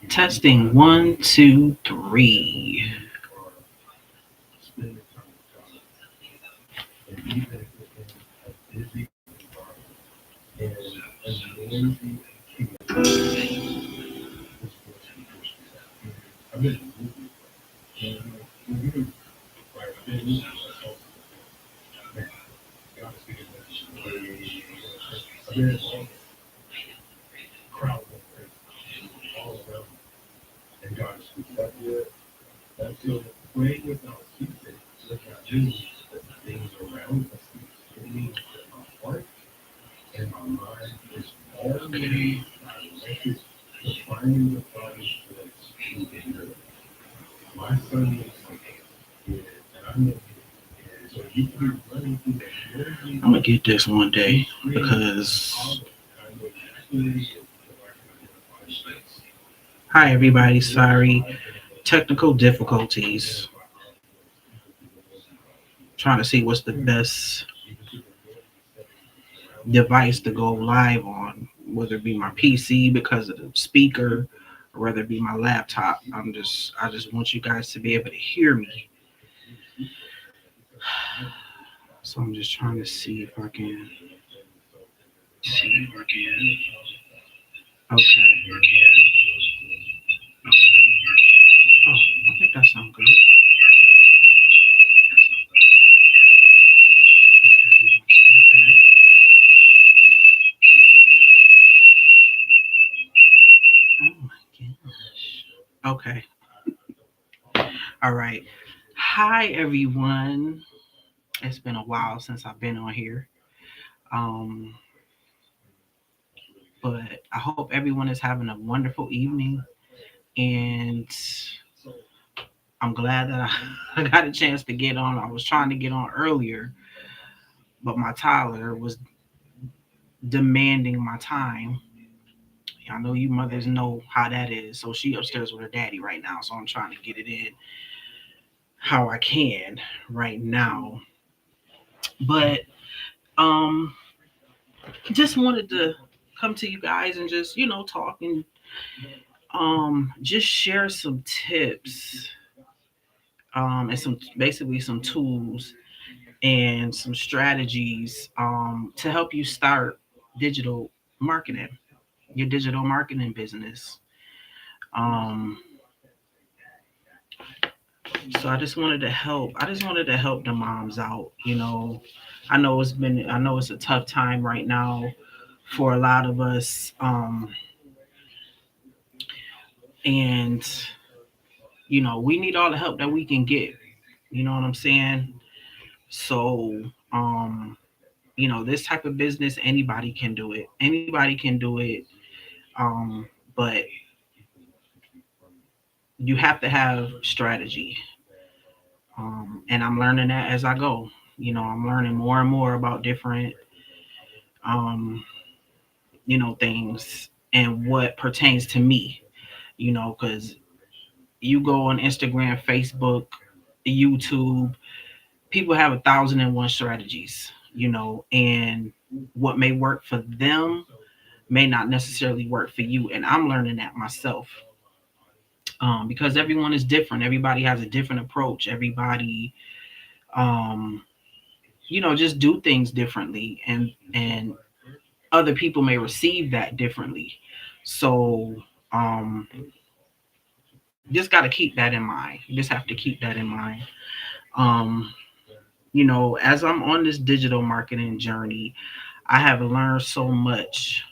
Testing one, two, three. I'm gonna get this one day because. Hi everybody, sorry. Technical difficulties. Trying to see what's the best device to go live on, whether it be my PC because of the speaker or whether it be my laptop. I just want you guys to be able to hear me. So I'm just trying to see if I can. Okay. Oh, I think that sounds good. Okay, we gonna stop that. Oh my gosh. Okay. All right. Hi everyone. It's been a while since I've been on here. Um, but I hope everyone is having a wonderful evening, and I'm glad that I got a chance to get on. I was trying to get on earlier, but my Tyler was demanding my time. I know you mothers know how that is. So she upstairs with her daddy right now. So I'm trying to get it in how I can right now. But um just wanted to come to you guys and just, talk and just share some tips and some basically some tools and some strategies to help you start digital marketing, your digital marketing business. Um, so I just wanted to help the moms out. I know it's a tough time right now for a lot of us. And we need all the help that we can get. You know what I'm saying? So, this type of business, anybody can do it. Anybody can do it. But you have to have strategy. And I'm learning that as I go. I'm learning more and more about different, um, things and what pertains to me, because you go on Instagram, Facebook, YouTube, people have 1,001 strategies, and what may work for them may not necessarily work for you. And I'm learning that myself, because everyone is different. Everybody has a different approach. Everybody, um, just do things differently, and other people may receive that differently. So, um, just got to keep that in mind. You just have to keep that in mind. Um, as I'm on this digital marketing journey, I have learned so much.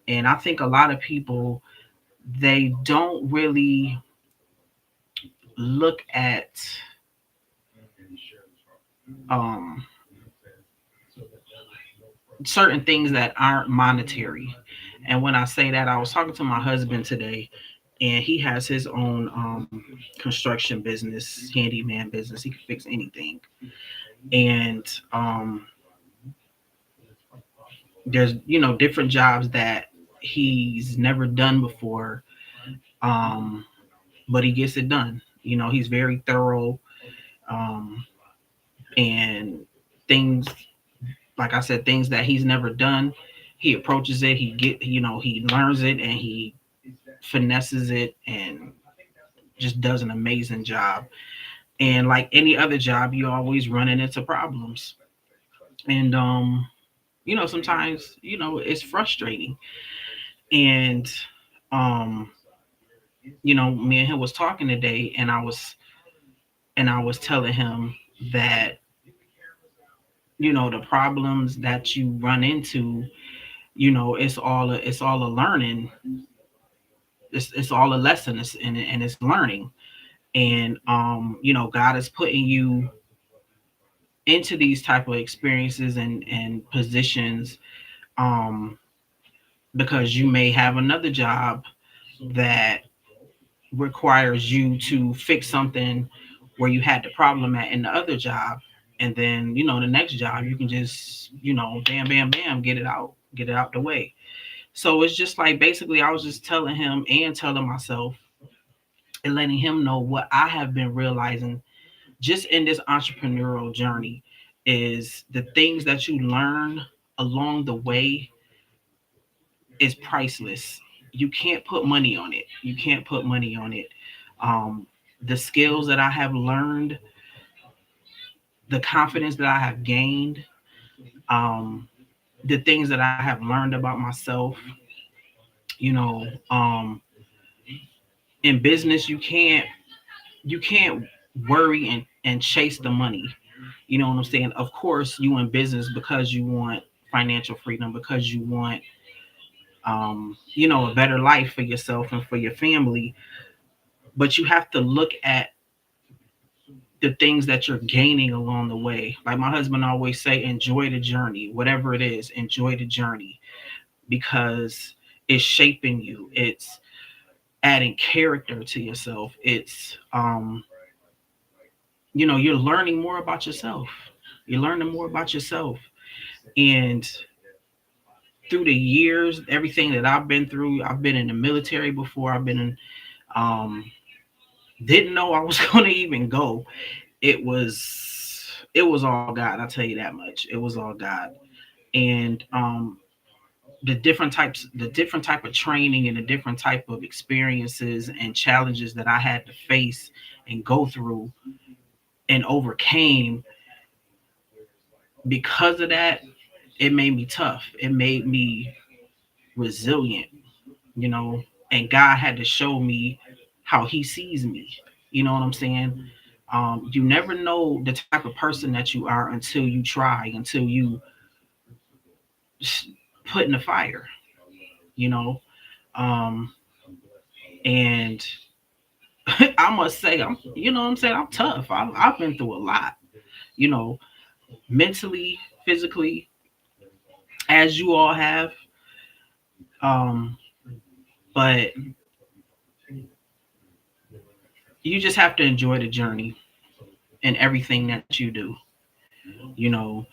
And I think a lot of people, they don't really look at um, certain things that aren't monetary. And when I say that, I was talking to my husband today, and he has his own construction business, handyman business. He can fix anything. And there's, different jobs that he's never done before, um, but he gets it done. He's very thorough, um, and things, like I said, things that he's never done, he approaches it. He learns it, and he finesses it and just does an amazing job. And like any other job, you always running into problems. And sometimes, it's frustrating. And me and him was talking today, and I was telling him that, the problems that you run into, it's all a learning. It's all a lesson. And it's learning. And God is putting you into these type of experiences and positions, um because you may have another job that requires you to fix something where you had the problem at in the other job. And then, the next job you can just, bam bam bam, get it out the way. So it's just like, basically, I was just telling him and telling myself and letting him know what I have been realizing just in this entrepreneurial journey is the things that you learn along the way is priceless. You can't put money on it. You can't put money on it. Um, the skills that I have learned, the confidence that I have gained, um, the things that I have learned about myself. You know, in business, you can't worry and chase the money. You know what I'm saying? Of course, you in business because you want financial freedom, because you want, a better life for yourself and for your family. But you have to look at the things that you're gaining along the way. Like my husband always say, enjoy the journey, whatever it is, enjoy the journey, because it's shaping you. It's adding character to yourself. It's, you're learning more about yourself. You're learning more about yourself. And through the years, everything that I've been through, I've been in the military before. I've been in, um, didn't know I was going to even go. It was all God. I'll tell you that much. It was all God. And the different type of training and the different type of experiences and challenges that I had to face and go through and overcame, because of that, it made me tough. It made me resilient, you know, and God had to show me how he sees me. You know what I'm saying? You never know the type of person that you are until you try, until you put in the fire, you know. Um, and I must say, I'm saying, I'm tough. I've been through a lot, you know, mentally, physically, as you all have. Um, but you just have to enjoy the journey and everything that you do. You know,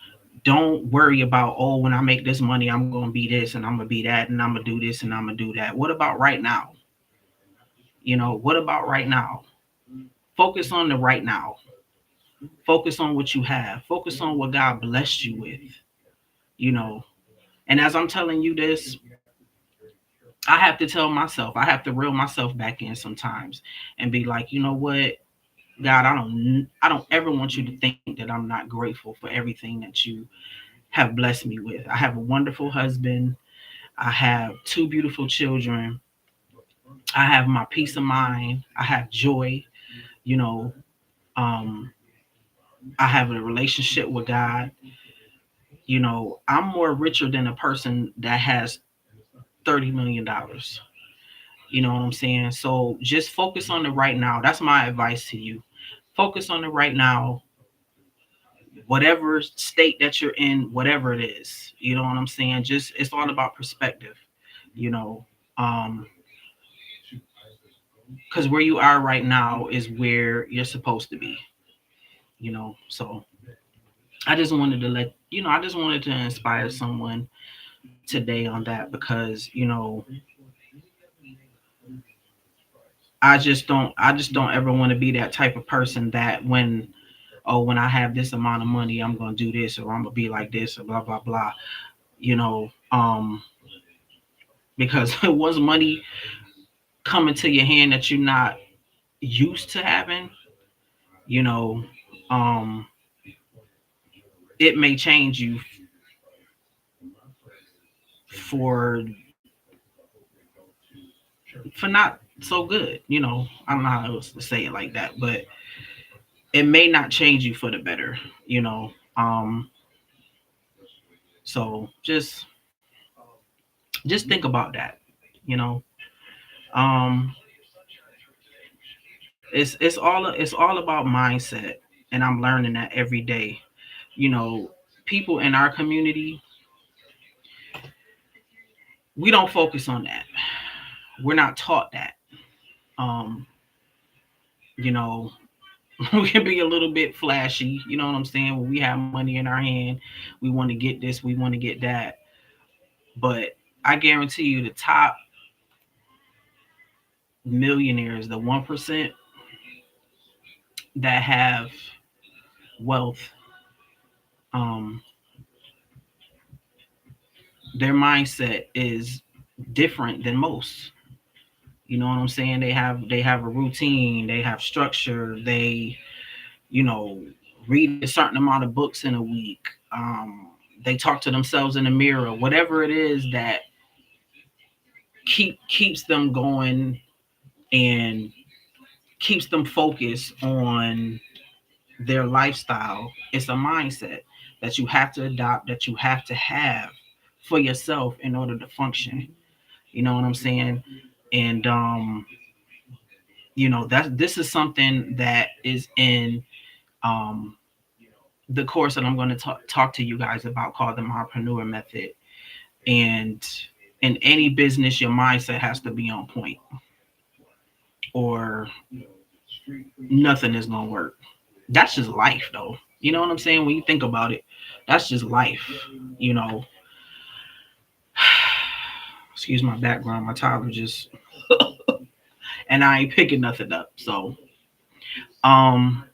don't worry about, oh, when I make this money, I'm gonna be this and I'm gonna be that and I'm gonna do this and I'm gonna do that. What about right now? What about right now? Focus on the right now. Focus on what you have. Focus on what God blessed you with. You know, and as I'm telling you this, I have to tell myself, I have to reel myself back in sometimes and be like, you know what, God, I don't ever want you to think that I'm not grateful for everything that you have blessed me with. I have a wonderful husband. I have two beautiful children. I have my peace of mind. I have joy. You know, um, I have a relationship with God. I'm more richer than a person that has $30 million. You know what I'm saying? So just focus on the right now. That's my advice to you. Focus on the right now, whatever state that you're in, whatever it is. You know what I'm saying? Just, it's all about perspective, you know. Um, because where you are right now is where you're supposed to be, So I just wanted to inspire someone today on that, because I just don't ever want to be that type of person that when, oh, when I have this amount of money, I'm gonna do this, or I'm gonna be like this, or blah blah blah. You know, because once money come into your hand that you're not used to having, you know, um, it may change you for not so good. I don't know how else to say it like that, but it may not change you for the better. You know, so just think about that. You know, um, it's all about mindset, and I'm learning that every day. You know, people in our community, we don't focus on that. We're not taught that. Um, you know, we can be a little bit flashy. You know what I'm saying? When we have money in our hand, we want to get this, we want to get that. But I guarantee you, the top millionaires, the 1% that have wealth, um, their mindset is different than most. You know what I'm saying? They have a routine, they have structure, they, you know, read a certain amount of books in a week. They talk to themselves in the mirror, whatever it is that keeps them going and keeps them focused on their lifestyle. It's a mindset that you have to adopt, that you have to have for yourself in order to function. You know what I'm saying? And that this is something that is in um the course that I'm going to talk to you guys about, called the Entrepreneur Method. And in any business, your mindset has to be on point, or nothing is going to work. That's just life, though. You know what I'm saying? When you think about it, that's just life. You know, excuse my background. My toddler just, and I ain't picking nothing up. Um,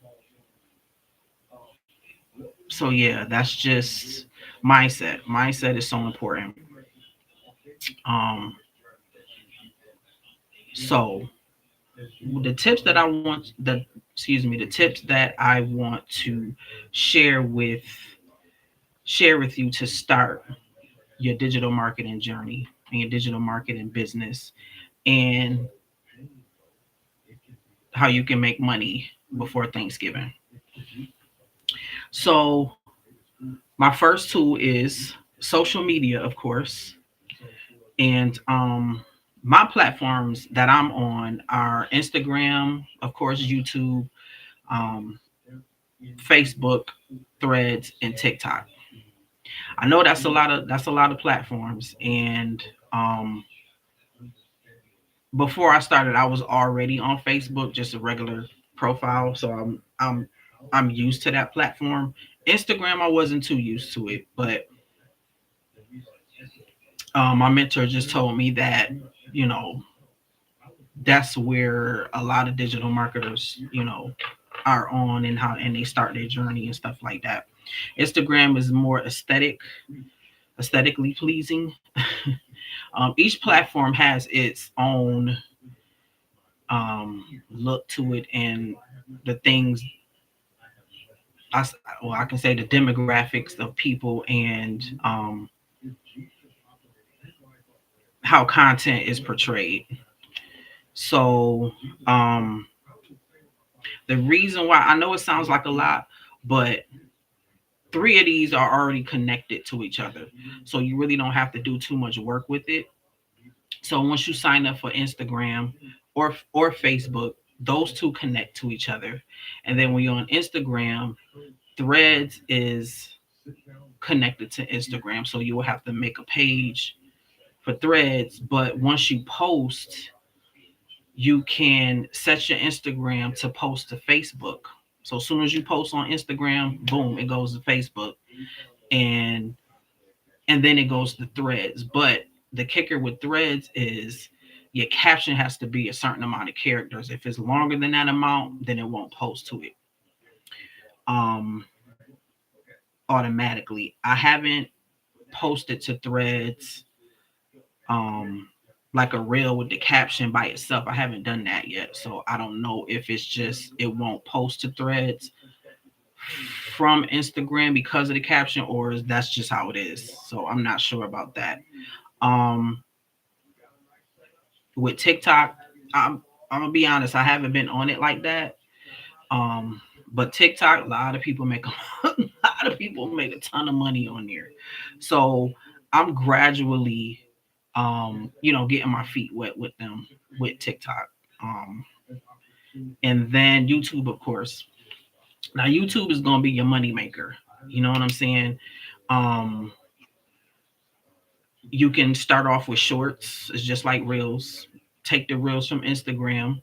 so yeah, that's just mindset. Mindset is so important. Um, so the tips that I want the excuse me, the tips that I want to share with share with you to start your digital marketing journey and your digital marketing business, and how you can make money before Thanksgiving. So, my first tool is social media, of course. And my platforms that I'm on are Instagram, of course, YouTube, um, Facebook, Threads, and TikTok. I know that's a lot of platforms, and um, before I started, I was already on Facebook, just a regular profile, so I'm used to that platform. Instagram, I wasn't too used to it, but my mentor just told me that, you know that's where a lot of digital marketers, are on, and how and they start their journey and stuff like that. Instagram is more aesthetically pleasing. Each platform has its own look to it, and the things I well, I can say the demographics of people, and how content is portrayed. So um, the reason why, I know it sounds like a lot, but three of these are already connected to each other, so you really don't have to do too much work with it. So once you sign up for Instagram or Facebook, those two connect to each other. And then when you're on Instagram, Threads is connected to Instagram. So you will have to make a page for Threads. But once you post, you can set your Instagram to post to Facebook. So as soon as you post on Instagram, boom, it goes to Facebook. And then it goes to Threads. But the kicker with Threads is your caption has to be a certain amount of characters. If it's longer than that amount, then it won't post to it um automatically. I haven't posted to Threads um like a reel with the caption by itself. I haven't done that yet, so I don't know if it's just it won't post to threads from Instagram because of the caption, or that's just how it is. So I'm not sure about that. Um, with TikTok, I'm gonna be honest, I haven't been on it like that. Um, but TikTok, a lot of people make a lot of people make a ton of money on there. So I'm gradually, getting my feet wet with them with TikTok. Um, and then YouTube, of course. Now YouTube is gonna be your money maker. You know what I'm saying? Um, you can start off with shorts. It's just like reels. Take the reels from Instagram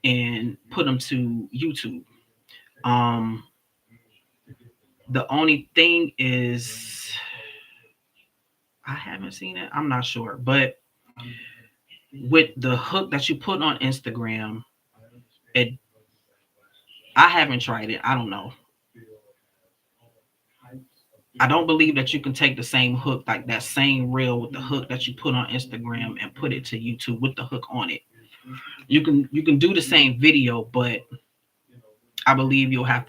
and put them to YouTube. Um, the only thing is, I haven't seen it. I'm not sure, but with the hook that you put on Instagram, it I haven't tried it. I don't know. I don't believe that you can take the same hook, like that same reel with the hook that you put on Instagram, and put it to YouTube with the hook on it. You can do the same video, but I believe you'll have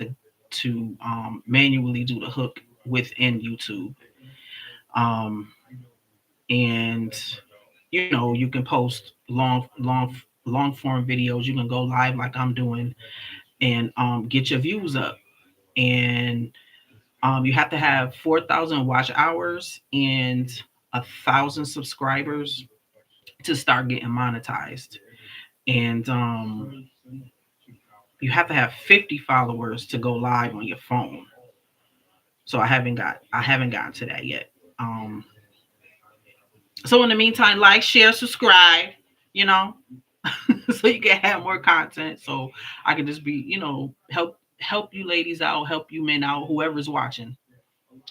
to manually do the hook within YouTube. Um, and you can post long form videos. You can go live like I'm doing, and get your views up. And you have to have 4,000 watch hours and 1,000 subscribers to start getting monetized. And you have to have 50 followers to go live on your phone. So I haven't gotten to that yet. So in the meantime, like, share, subscribe, you know, so you can have more content. So I can just be, help you ladies out, help you men out, whoever's watching.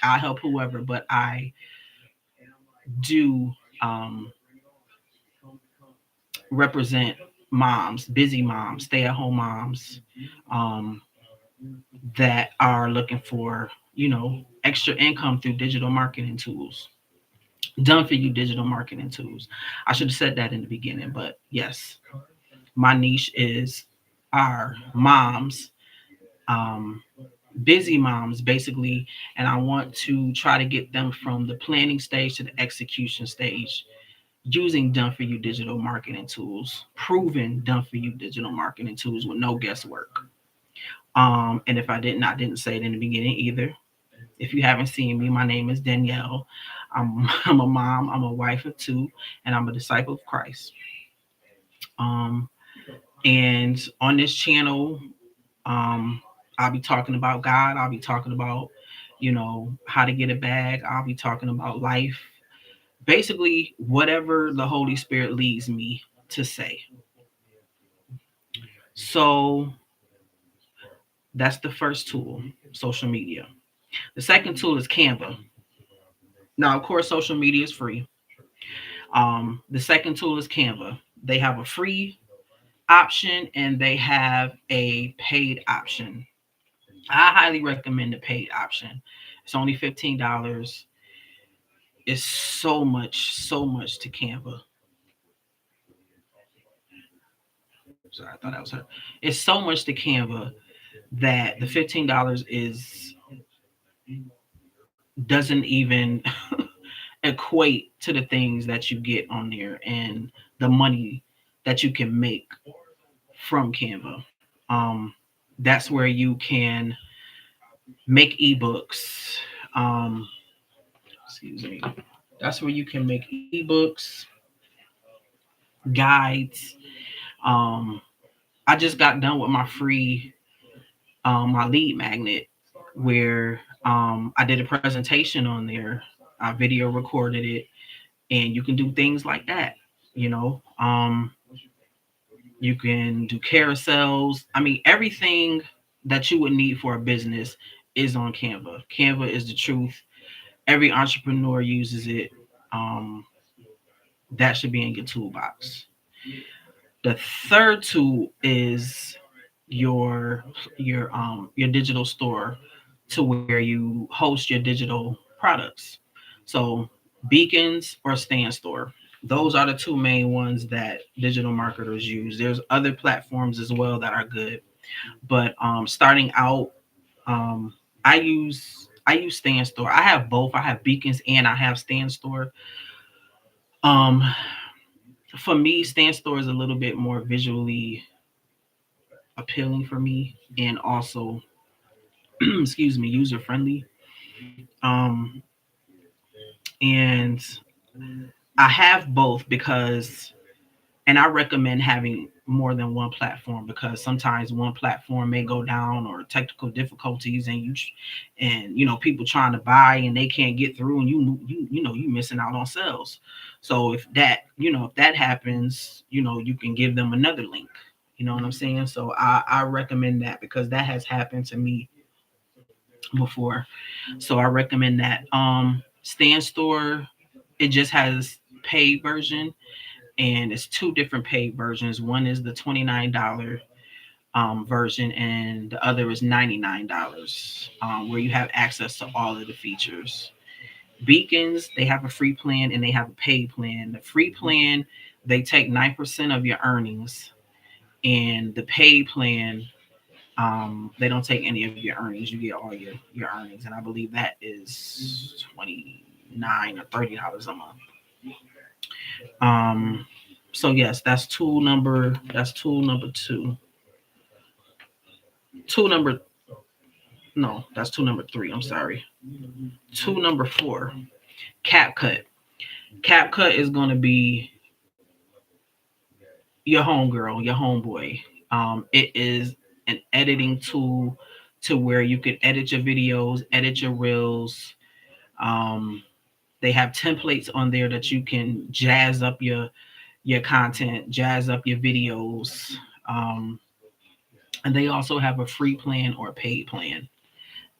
I help whoever, but I do represent moms, busy moms, stay at home moms, um, that are looking for, extra income through digital marketing tools. Done for you digital marketing tools. I should have said that in the beginning, but yes, my niche is our moms, um, busy moms, basically, and I want to try to get them from the planning stage to the execution stage using done for you digital marketing tools, proven done for you digital marketing tools with no guesswork. And if I didn't say it in the beginning either. If you haven't seen me, my name is Danielle. I'm a mom, I'm a wife of two, and I'm a disciple of Christ. Um, and on this channel, um, I'll be talking about God. I'll be talking about, how to get a bag. I'll be talking about life. Basically, whatever the Holy Spirit leads me to say. So that's the first tool, social media. The second tool is Canva. Now, of course, social media is free. The second tool is Canva. They have a free option and they have a paid option. I highly recommend the paid option. It's only $15. It's so much to Canva. Sorry, I thought that was her. It's so much to Canva that the $15 is doesn't even equate to the things that you get on there and the money that you can make from Canva. That's where you can make ebooks. Um, excuse me. That's where you can make ebooks, guides. Um, I just got done with my free, my lead magnet, where I did a presentation on there. I video recorded it, and you can do things like that. You know, you can do carousels. I mean, everything that you would need for a business is on Canva. Canva is the truth. Every entrepreneur uses it. Um, that should be in your toolbox. The third tool is your your digital store, to where you host your digital products. So Beacons or Stand Store. Those are the two main ones that digital marketers use. There's other platforms as well that are good, but starting out, um, I use Stand Store. I have both. I have Beacons and I have Stand Store. Um, for me, Stand Store is a little bit more visually appealing for me, and also, excuse me, user friendly. Um, and I have both because, and I recommend having more than one platform because sometimes one platform may go down or technical difficulties, and people trying to buy and they can't get through, and you missing out on sales. So if that happens, you can give them another link. You know what I'm saying? So I recommend that because that has happened to me before. So I recommend that. Stand Store, it just has paid version, and it's two different paid versions. One is the $29 version, and the other is $99, where you have access to all of the features. Beacons, they have a free plan and they have a paid plan. The free plan, they take 9% of your earnings, and the paid plan, they don't take any of your earnings. You get all your earnings, and I believe that is 29 or $30 a month. Um, so yes, that's tool number two. Tool number no, that's tool number three. I'm sorry. Tool number four, CapCut. CapCut is going to be your homegirl, your homeboy. It is an editing tool to where you can edit your videos, edit your reels. Um, they have templates on there that you can jazz up your content, jazz up your videos. Um, and they also have a free plan or a paid plan.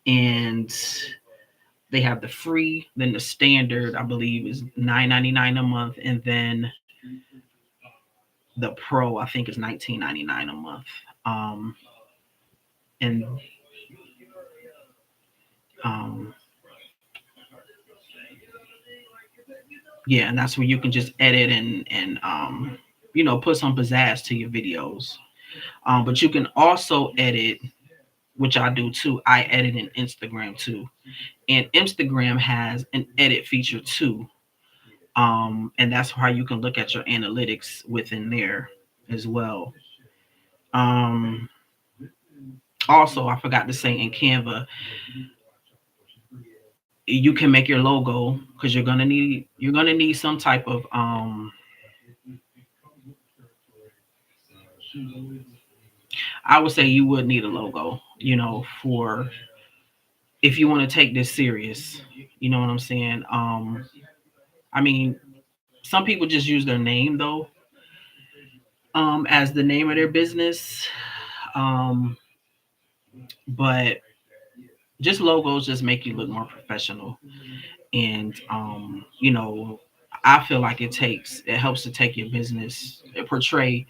And they have the free, then the standard, I believe, is $9.99 a month, and then the pro, I think, is $19.99 a month. Um, and um, yeah, and that's where you can just edit and put some pizzazz to your videos. But you can also edit, which I do too. I edit in Instagram too, and Instagram has an edit feature too. And that's how you can look at your analytics within there as well. Um, Also, I forgot to say, in Canva, you can make your logo because you're gonna need some type of I would say you would need a logo, for if you want to take this serious. You know what I'm saying? I mean, some people just use their name though, as the name of their business. Um, but just logos just make you look more professional, and I feel like it helps to take your business, portray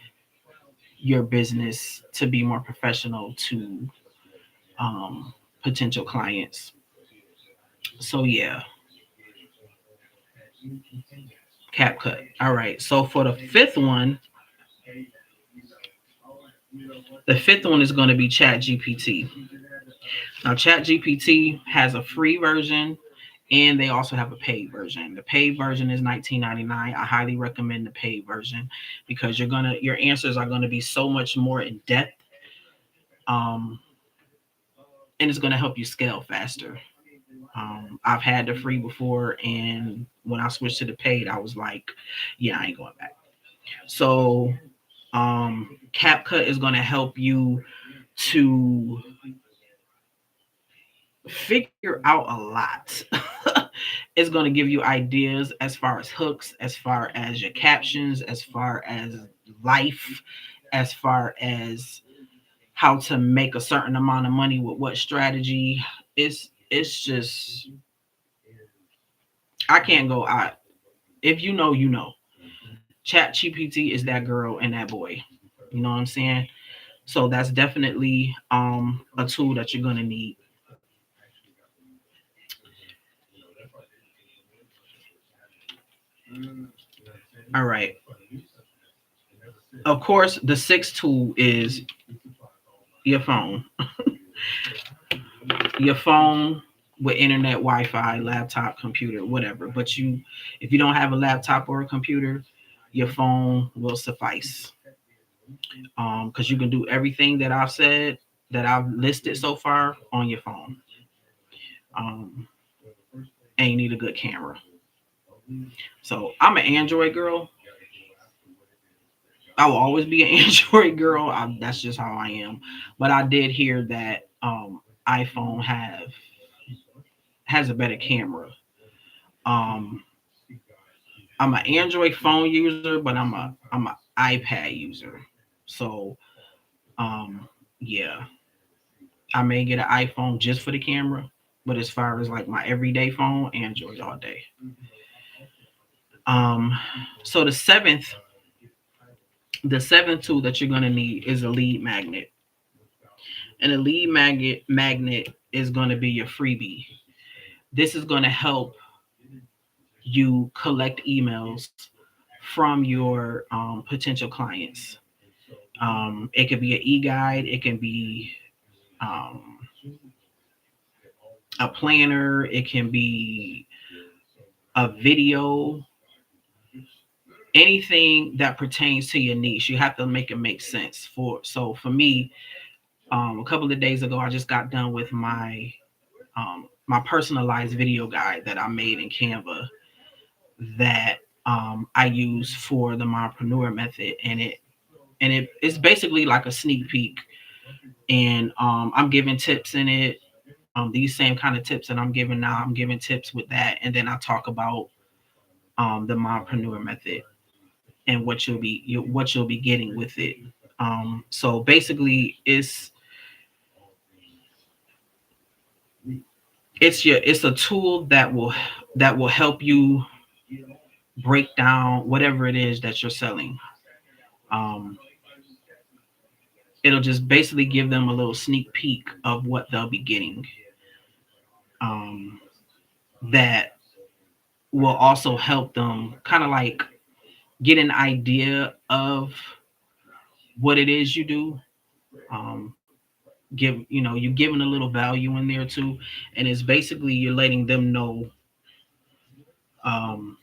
your business to be more professional to um, potential clients. So yeah, CapCut. All right. So for the fifth one is going to be Chat GPT. Now, Chat GPT has a free version, and they also have a paid version. The paid version is 19.99. I highly recommend the paid version because your answers are gonna be so much more in depth, um, and it's gonna help you scale faster. I've had the free before, and when I switched to the paid, I was like, yeah, I ain't going back. So, CapCut is gonna help you to figure out a lot. It's going to give you ideas as far as hooks, as far as your captions, as far as life, as far as how to make a certain amount of money with what strategy. It's just, I can't go out. If you know, you know. Chat GPT is that girl and that boy. You know what I'm saying? So that's definitely a tool that you're gonna need. All right. Of course, the sixth tool is your phone. Your phone with internet, Wi-Fi, laptop, computer, whatever. But if you don't have a laptop or a computer, your phone will suffice. Because you can do everything that I've said, that I've listed so far on your phone. Um, and you need a good camera. So I'm an Android girl. I will always be an Android girl. That's just how I am. But I did hear that iPhone has a better camera. Um, I'm an Android phone user, but I'm an iPad user. So yeah, I may get an iPhone just for the camera, but as far as like my everyday phone, Android all day. Um, so the seventh tool that you're gonna need is a lead magnet, and a lead magnet is gonna be your freebie. This is gonna help you collect emails from your potential clients. It could be an e-guide, it can be um, a planner, it can be a video, anything that pertains to your niche. You have to make it make sense. For me, a couple of days ago, I just got done with my personalized video guide that I made in Canva that I use for the mompreneur method, and it's basically like a sneak peek, and I'm giving tips in it. These same kind of tips that I'm giving now, I'm giving tips with that, and then I talk about the mompreneur method and what you'll be getting with it. So basically, it's a tool that will help you break down whatever it is that you're selling. Um, it'll just basically give them a little sneak peek of what they'll be getting. Um, that will also help them kind of like get an idea of what it is you do. Um, you're giving a little value in there too, and it's basically you're letting them know um,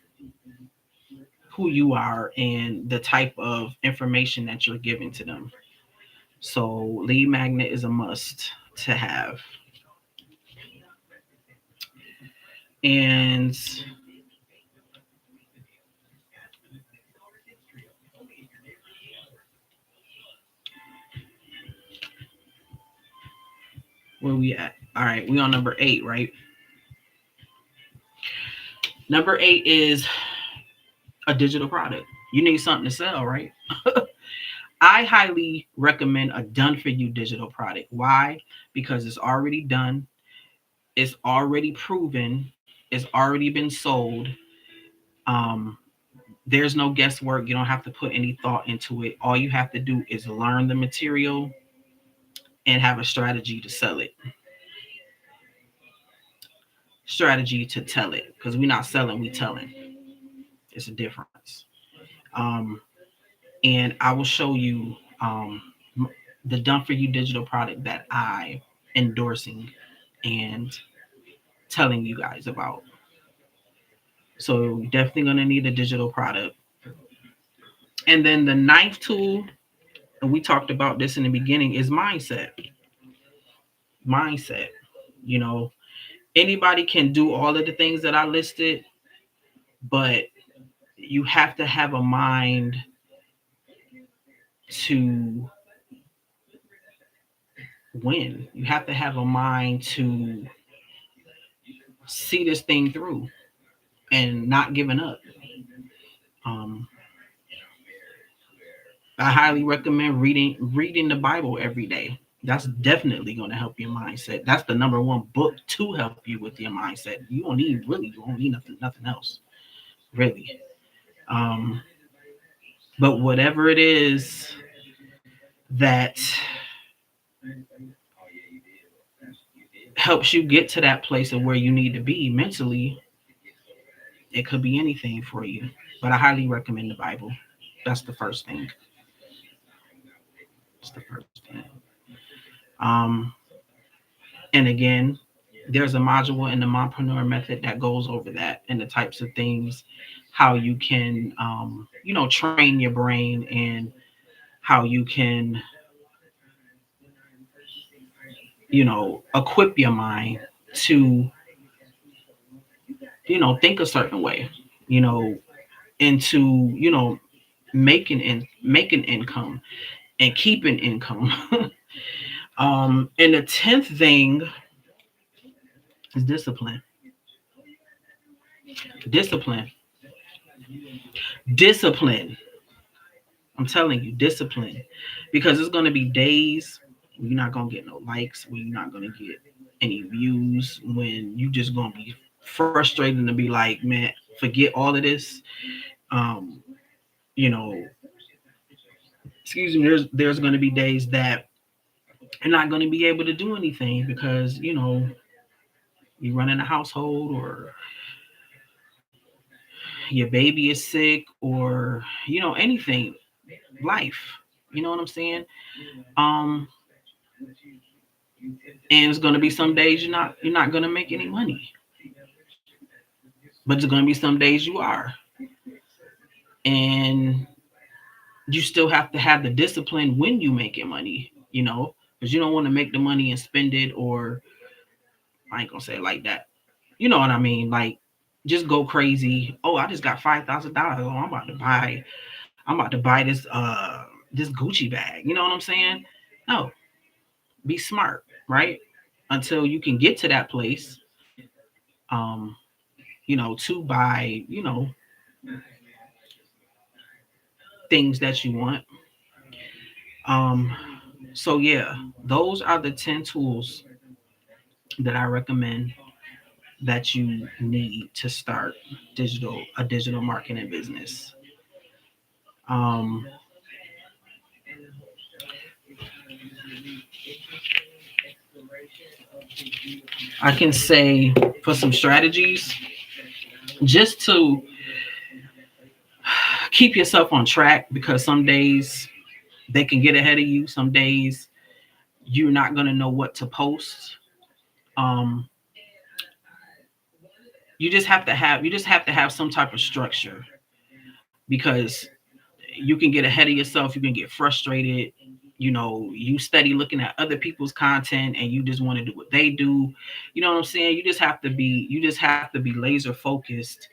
who you are and the type of information that you're giving to them. So lead magnet is a must to have. And where we at? All right, we on number 8, right? Number 8 is a digital product. You need something to sell, right? I highly recommend a done for you digital product. Why? Because it's already done, it's already proven, it's already been sold. Um, there's no guesswork. You don't have to put any thought into it. All you have to do is learn the material and have a strategy to sell it, strategy to tell it. Because we're not selling, we telling. It's a difference. Um, and I will show you the done for you digital product that I endorsing and telling you guys about. So you're definitely gonna need a digital product. And then the ninth tool, and we talked about this in the beginning, is mindset. Mindset. You know, anybody can do all of the things that I listed, but you have to have a mind to win. You have to have a mind to see this thing through and not giving up. Um, I highly recommend reading the Bible every day. That's definitely going to help your mindset. That's the number one book to help you with your mindset. You don't need nothing else, really. Um, but whatever it is that helps you get to that place of where you need to be mentally, it could be anything for you. But I highly recommend the Bible. That's the first thing. That's the first thing. Um, and again, there's a module in the mompreneur method that goes over that and the types of things, how you can, train your brain and how you can, equip your mind to, think a certain way, you know, into, making income and keeping income. And the 10th thing is discipline. Discipline. Discipline. I'm telling you, discipline. Because it's going to be days when you're not going to get no likes, when you're not going to get any views, when you just going to be frustrated to be like, man, forget all of this. Um, you know, excuse me, there's going to be days that you're not going to be able to do anything because, you run in a household or your baby is sick or, anything, life. You know what I'm saying? Um, and it's gonna be some days you're not gonna make any money. But there's gonna be some days you are. And you still have to have the discipline when you making money, because you don't want to make the money and spend it, or I ain't gonna say it like that. You know what I mean? Like just go crazy. Oh, I just got $5,000. Oh, I'm about to buy this Gucci bag. You know what I'm saying? No, be smart, right? Until you can get to that place, um, to buy, things that you want. Um, so yeah, those are the 10 tools that I recommend that you need to start a digital marketing business. Um, I can say for some strategies, just to keep yourself on track, because some days they can get ahead of you. Some days you're not going to know what to post. Um, you just have to have some type of structure, because you can get ahead of yourself, you can get frustrated, you study looking at other people's content and you just want to do what they do. You know what I'm saying? You just have to be laser focused,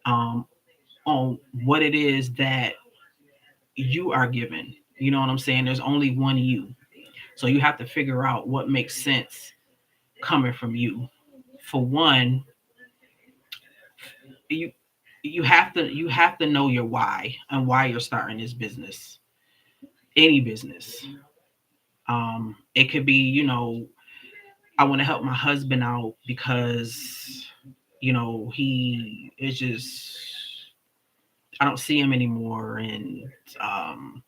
um, on what it is that you are given. You know what I'm saying? There's only one you. So you have to figure out what makes sense coming from you. For one, you you have to know your why and why you're starting this business. Any business. It could be, I want to help my husband out because, he is just, I don't see him anymore, and um,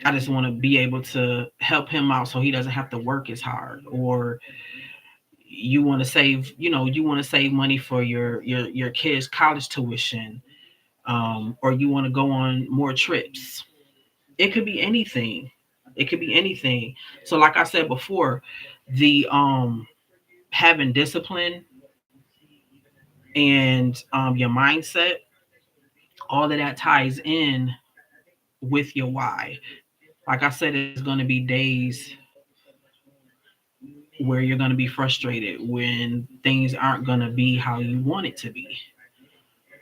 I just want to be able to help him out so he doesn't have to work as hard. Or you want to save money for your kids' college tuition, or you want to go on more trips. It could be anything. It could be anything. So, like I said before, the having discipline and your mindset, all of that ties in with your why. Like I said, it's going to be days where you're going to be frustrated when things aren't going to be how you want it to be.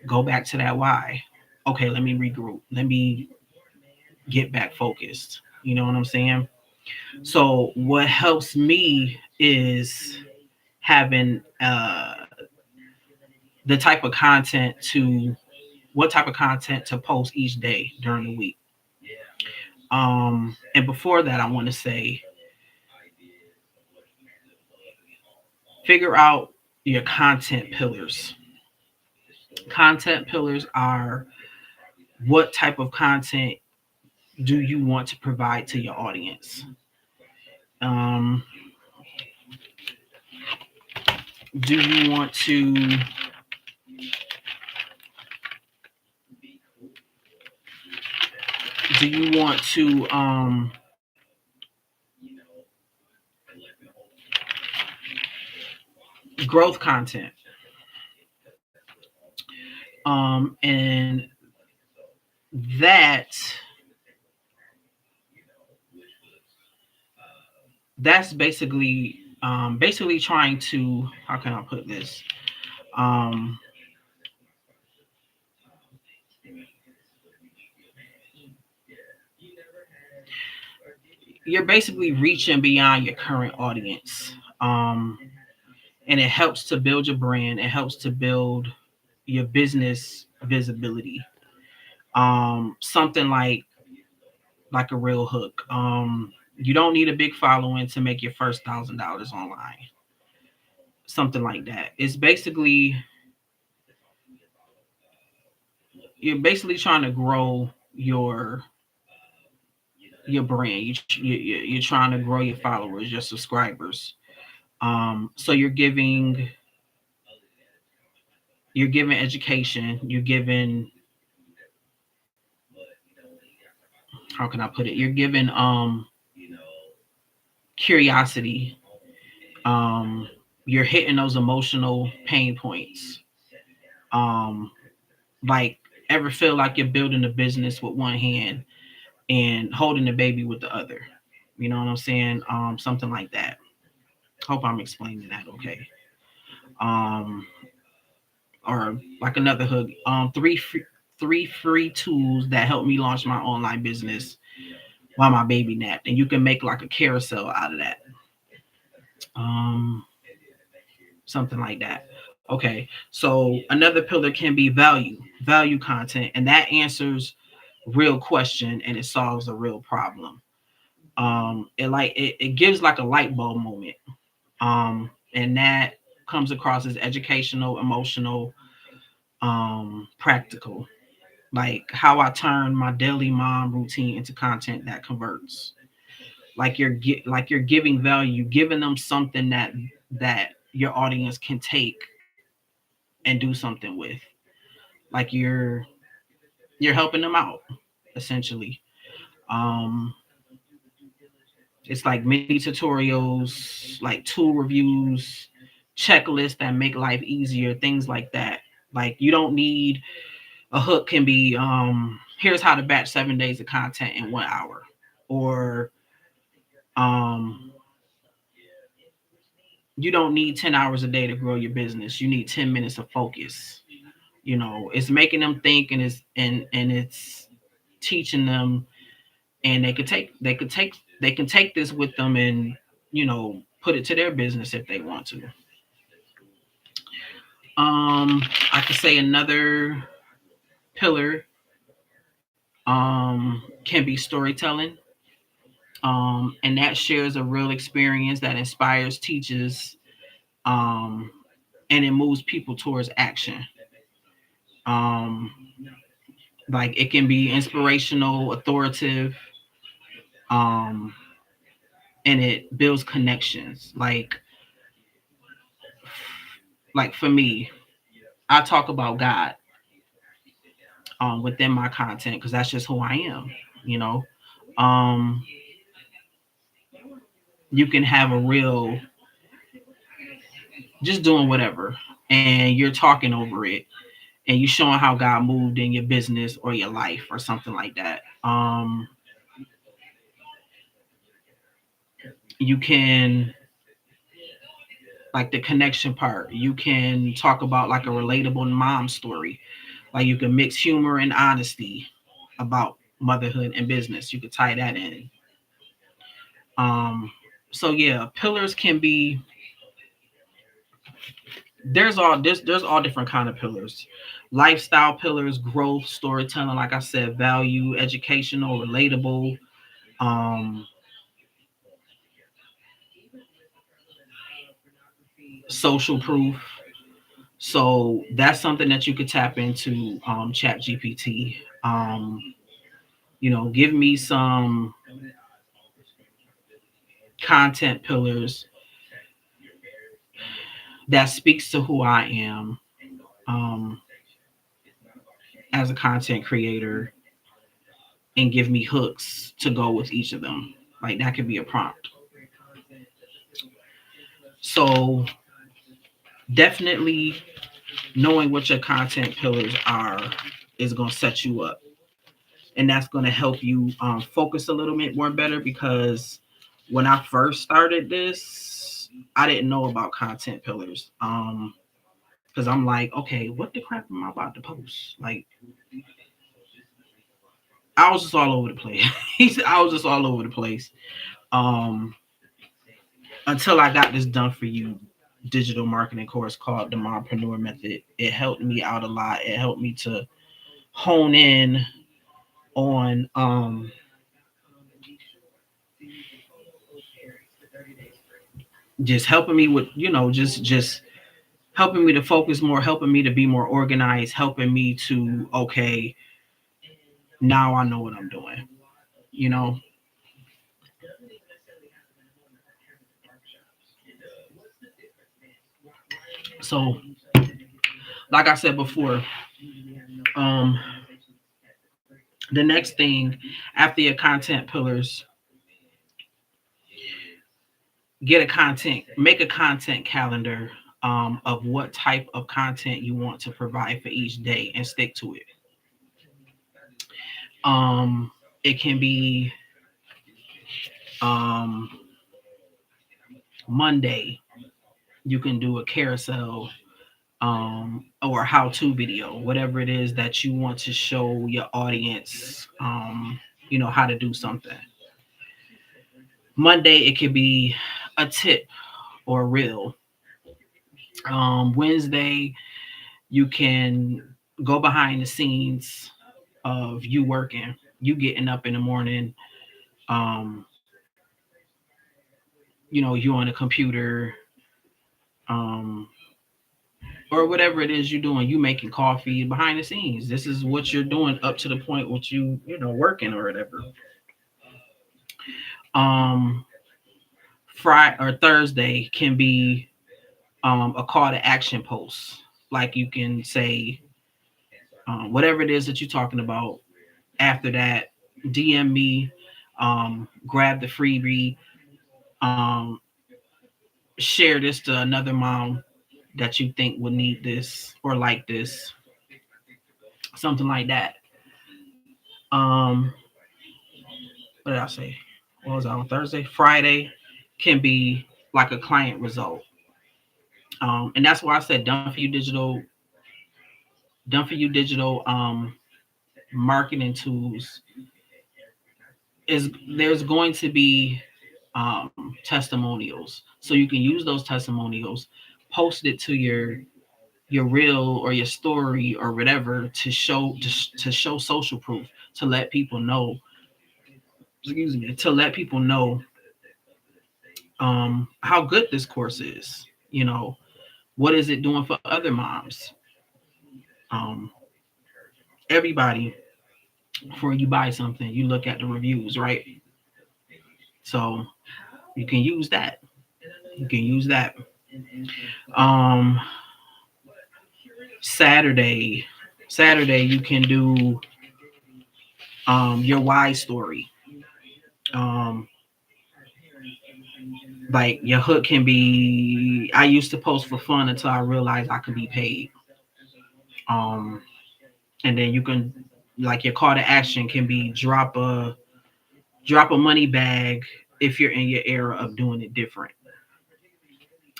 Go back to that why. Okay, let me regroup. Let me get back focused. You know what I'm saying? So, what helps me is having the type of content to what type of content to post each day during the week. And before that, I want to say, figure out your content pillars. Content pillars are, what type of content do you want to provide to your audience? Um, do you want to Do you want to growth content? And that that's basically trying to, how can I put this? Um, you're basically reaching beyond your current audience. And it helps to build your brand. It helps to build your business visibility. Something like a real hook. You don't need a big following to make your first $1,000 online. Something like that. It's basically, you're basically trying to grow your brand. You're trying to grow your followers, your subscribers. So you're giving education. You're giving, how can I put it? You're giving curiosity. Um, you're hitting those emotional pain points. Um, like, ever feel like you're building a business with one hand and holding the baby with the other? You know what I'm saying? Something like that. Hope I'm explaining that okay. Um, or like another hook. Three free tools that help me launch my online business while my baby napped, and you can make like a carousel out of that. Um, Something like that. Okay, so another pillar can be value content, and that answers real question and it solves a real problem. It gives like a light bulb moment. And that comes across as educational, emotional, practical. Like how I turn my daily mom routine into content that converts. Like you're giving value, giving them something that your audience can take and do something with. Like you're helping them out essentially. Um, it's like mini tutorials, like tool reviews, checklists that make life easier, things like that. Like you don't need a hook. Can be here's how to batch 7 days of content in 1 hour, or um you don't need 10 hours a day to grow your business. You need 10 minutes of focus. It's making them think, and it's teaching them, and they can take this with them, and put it to their business if they want to. I could say another pillar can be storytelling. And that shares a real experience that inspires, teaches, um, and it moves people towards action. Um, like it can be inspirational, authoritative, um, and it builds connections. Like for me, I talk about God within my content because that's just who I am. You know, um, you can have a real, just doing whatever, and you're talking over it, and you showing how God moved in your business or your life or something like that. You can, like the connection part, you can talk about like a relatable mom story. Like you can mix humor and honesty about motherhood and business. You could tie that in. Um, so yeah, pillars can be, there's all different kind of pillars. Lifestyle pillars, growth, storytelling, like I said, value, educational, relatable, um, social proof. So that's something that you could tap into, chat GPT. Give me some content pillars that speaks to who I am, um, as a content creator, and give me hooks to go with each of them. Like that could be a prompt. So definitely knowing what your content pillars are is going to set you up, and that's going to help you focus a little bit more better, because when I first started this, I didn't know about content pillars. Because I'm like, okay, what the crap am I about to post? Like, I was just all over the place. I was just all over the place. Um, until I got this done for you digital marketing course called the Mompreneur Method. It helped me out a lot. It helped me to hone in on just helping me with, just helping me to focus more, helping me to be more organized, helping me to, okay, now I know what I'm doing, you know. So like I said before, um the next thing after your content pillars, make a content calendar of what type of content you want to provide for each day and stick to it. It can be um, Monday, you can do a carousel or a how-to video, whatever it is that you want to show your audience, how to do something. Monday, it could be a tip or a reel. Wednesday, you can go behind the scenes of you working, you getting up in the morning, um, you on the computer, um, or whatever it is you're doing, you making coffee behind the scenes. This is what you're doing up to the point with working or whatever. Um, Friday or Thursday can be a call to action post. Like you can say whatever it is that you're talking about. After that, DM me, grab the freebie, um, share this to another mom that you think would need this or like this, something like that. Um, what did I say? What was I on Thursday? Friday can be like a client result. And that's why I said done for you digital marketing tools is there's going to be testimonials. So you can use those testimonials, post it to your reel or your story or whatever to show social proof, to let people know, to let people know how good this course is. What is it doing for other moms? Um, Everybody, before you buy something, you look at the reviews, right? So you can use that. You can use that. Um, Saturday, Saturday, you can do your why story. Um, like your hook can be, I used to post for fun until I realized I could be paid. Um, and then you can, like, your call to action can be drop a money bag if you're in your era of doing it different,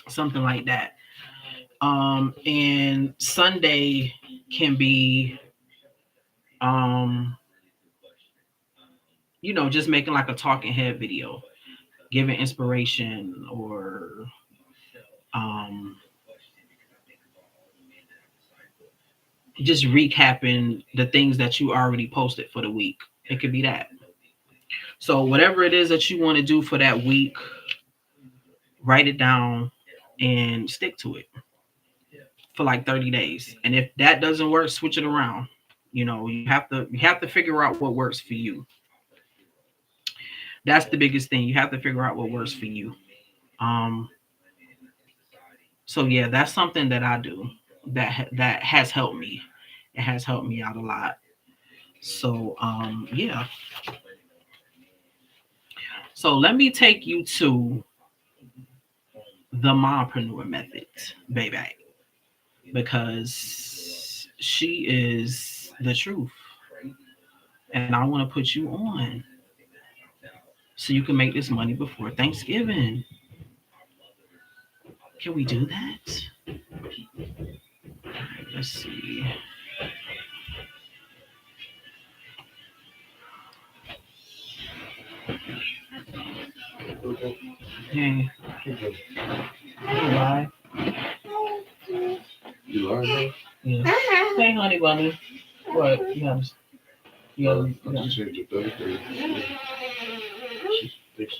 something like that. And Sunday can be um just making like a talking head video, giving inspiration, or um just recapping the things that you already posted for the week. It could be that. So whatever it is that you want to do for that week, write it down and stick to it for like 30 days. And if that doesn't work, switch it around. You have to figure out what works for you. That's the biggest thing. You have to figure out what works for you. Um so yeah, that's something that I do that has helped me. It has helped me out a lot. So yeah. So let me take you to the mompreneur method, baby, because she is the truth, and I want to put you on so you can make this money before Thanksgiving. Can we do that? Let's see. Hey, you live? You live, bro? Yeah. Hey, honey bunny. What? You I have, just changed your Thursday. She thinks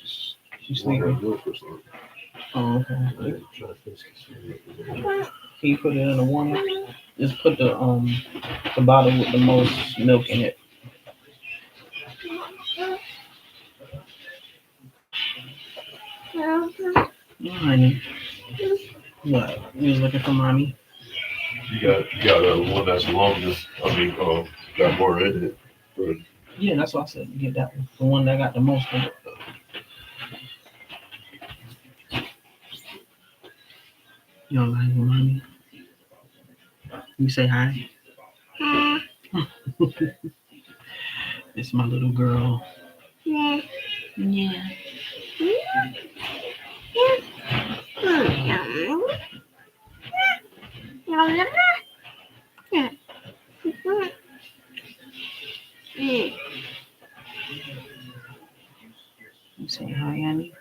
she's want her sleeping. milk or something. Oh, okay. I'm trying to fix this. Can you put it in the warmer? Just put the bottle with the most milk in it. Yeah, honey. What? You was looking for mommy? You got one that's longer. I mean, got more in it. But Yeah, that's why I said get that one. The one that got the most in it. You don't like mommy? You say hi. It's my little girl. Yeah. Yeah. You say hi, Annie?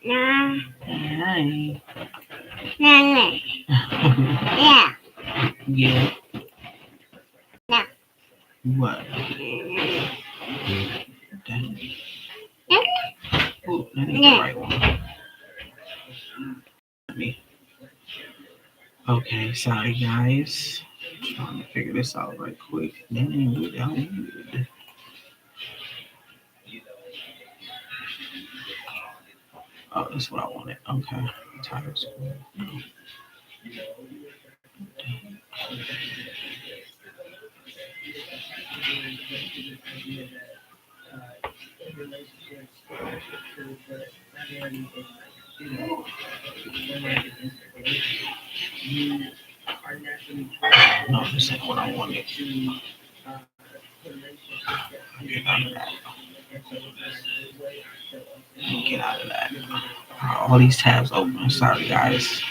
Yeah. Hi. Yeah. Yeah. What? That, oh, that ain't the right one. Me. Okay, sorry guys. Trying to figure this out right quick. That ain't what I wanted. Oh, that's what I wanted. Okay. Title school. No, this ain't what I wanted. Get out of that. Get out of that. All these tabs open. Sorry guys.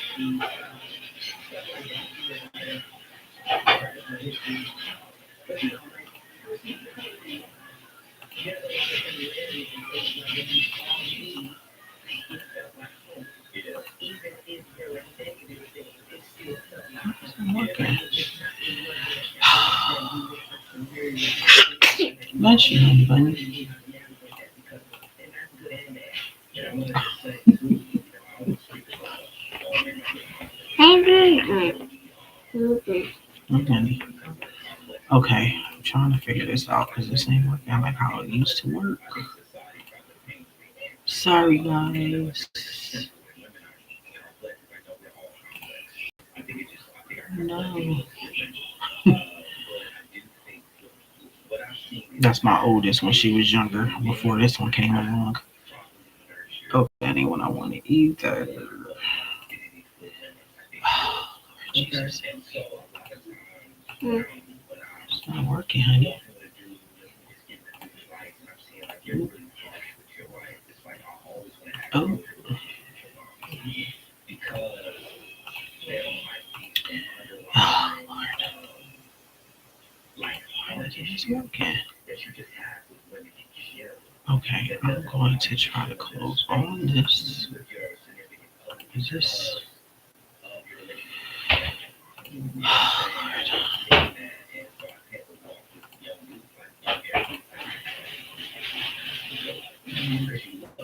It's not working. Bless you, honey bunny. Okay. Okay. I'm trying to figure this out because this ain't working like how it used to work. Sorry guys. No. That's my oldest when she was younger, before this one came along. Oh, that ain't what I wanted either. Jesus. It's not working, honey. Oh, oh Lord. Why is it working? Okay, I'm going to try to close on this. Is this?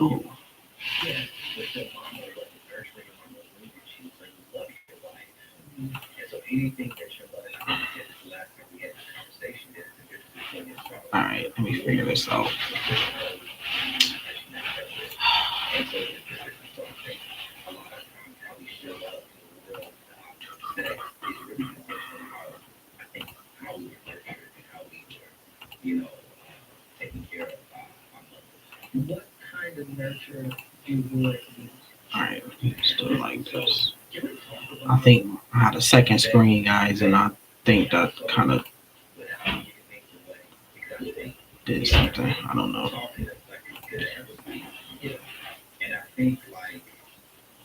Oh, Lord. Oh, all right. Let me figure this out. All right, still like this. I think I had a second screen, guys, and I think that kind of did something. I don't know.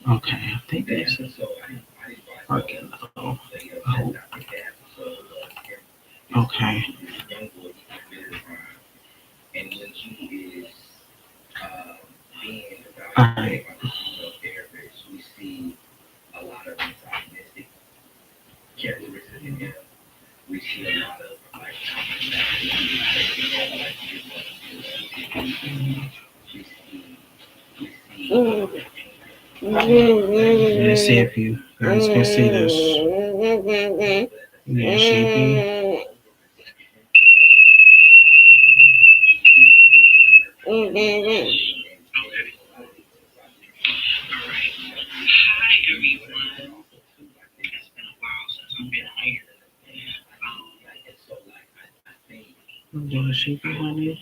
Okay, I think it's working though. I hope. Okay. All right. Let's see if you guys can see this. Yeah, sheepy. I'm doing sheepy, honey.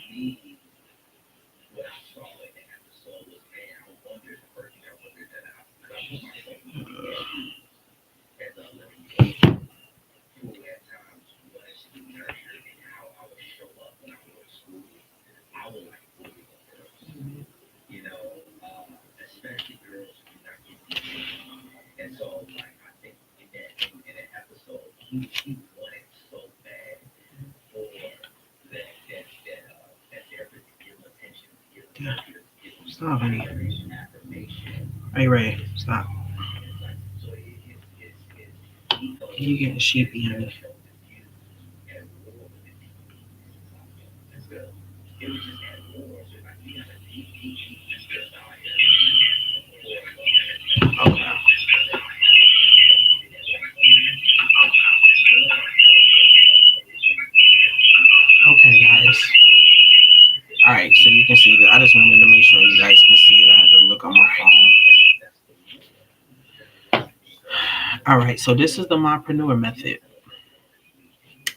Stop, honey. Are you ready? Stop. You getting sheepy, honey. Okay. Okay, guys. All right, so you can see that. I just wanted to make sure you guys can see it. I had to look on my phone. All right, so this is the Mompreneur Method.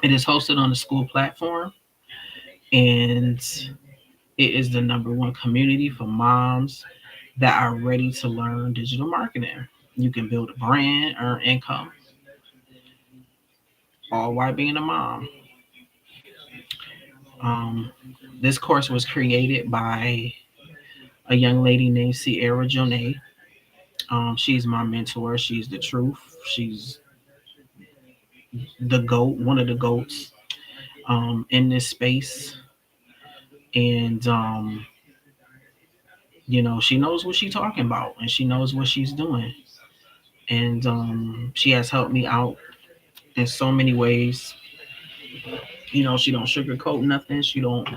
It is hosted on the school platform, and it is the number one community for moms that are ready to learn digital marketing. You can build a brand, earn income, all while being a mom. Um, this course was created by a young lady named Sierra Jonay. She's my mentor. She's the truth. She's the goat, one of the goats in this space. And, she knows what she's talking about and she knows what she's doing. And she has helped me out in so many ways. She don't sugarcoat nothing. She don't,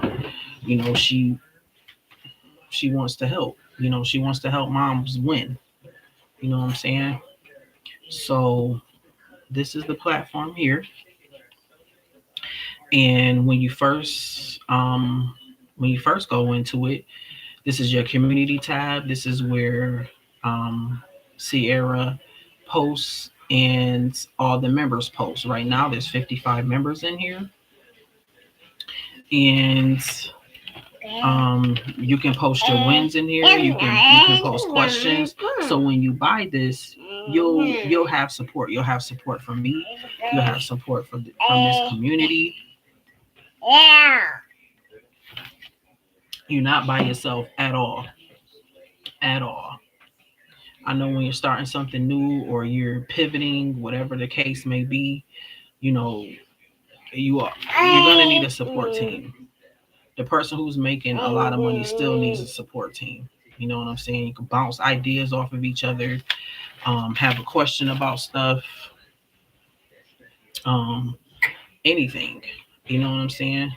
you know, she wants to help. She wants to help moms win. You know what I'm saying? So this is the platform here. And when you first go into it, this is your community tab. This is where Sierra posts and all the members post. Right now, there's 55 members in here, and you can post your wins in here. You can post questions. So when you buy this, you'll have support. You'll have support from me. You'll have support from this community. You're not by yourself at all. At all. I know when you're starting something new or you're pivoting, whatever the case may be, you know, you're gonna need a support team. The person who's making a lot of money still needs a support team. You know what I'm saying? You can bounce ideas off of each other, have a question about stuff, um, anything. You know what I'm saying?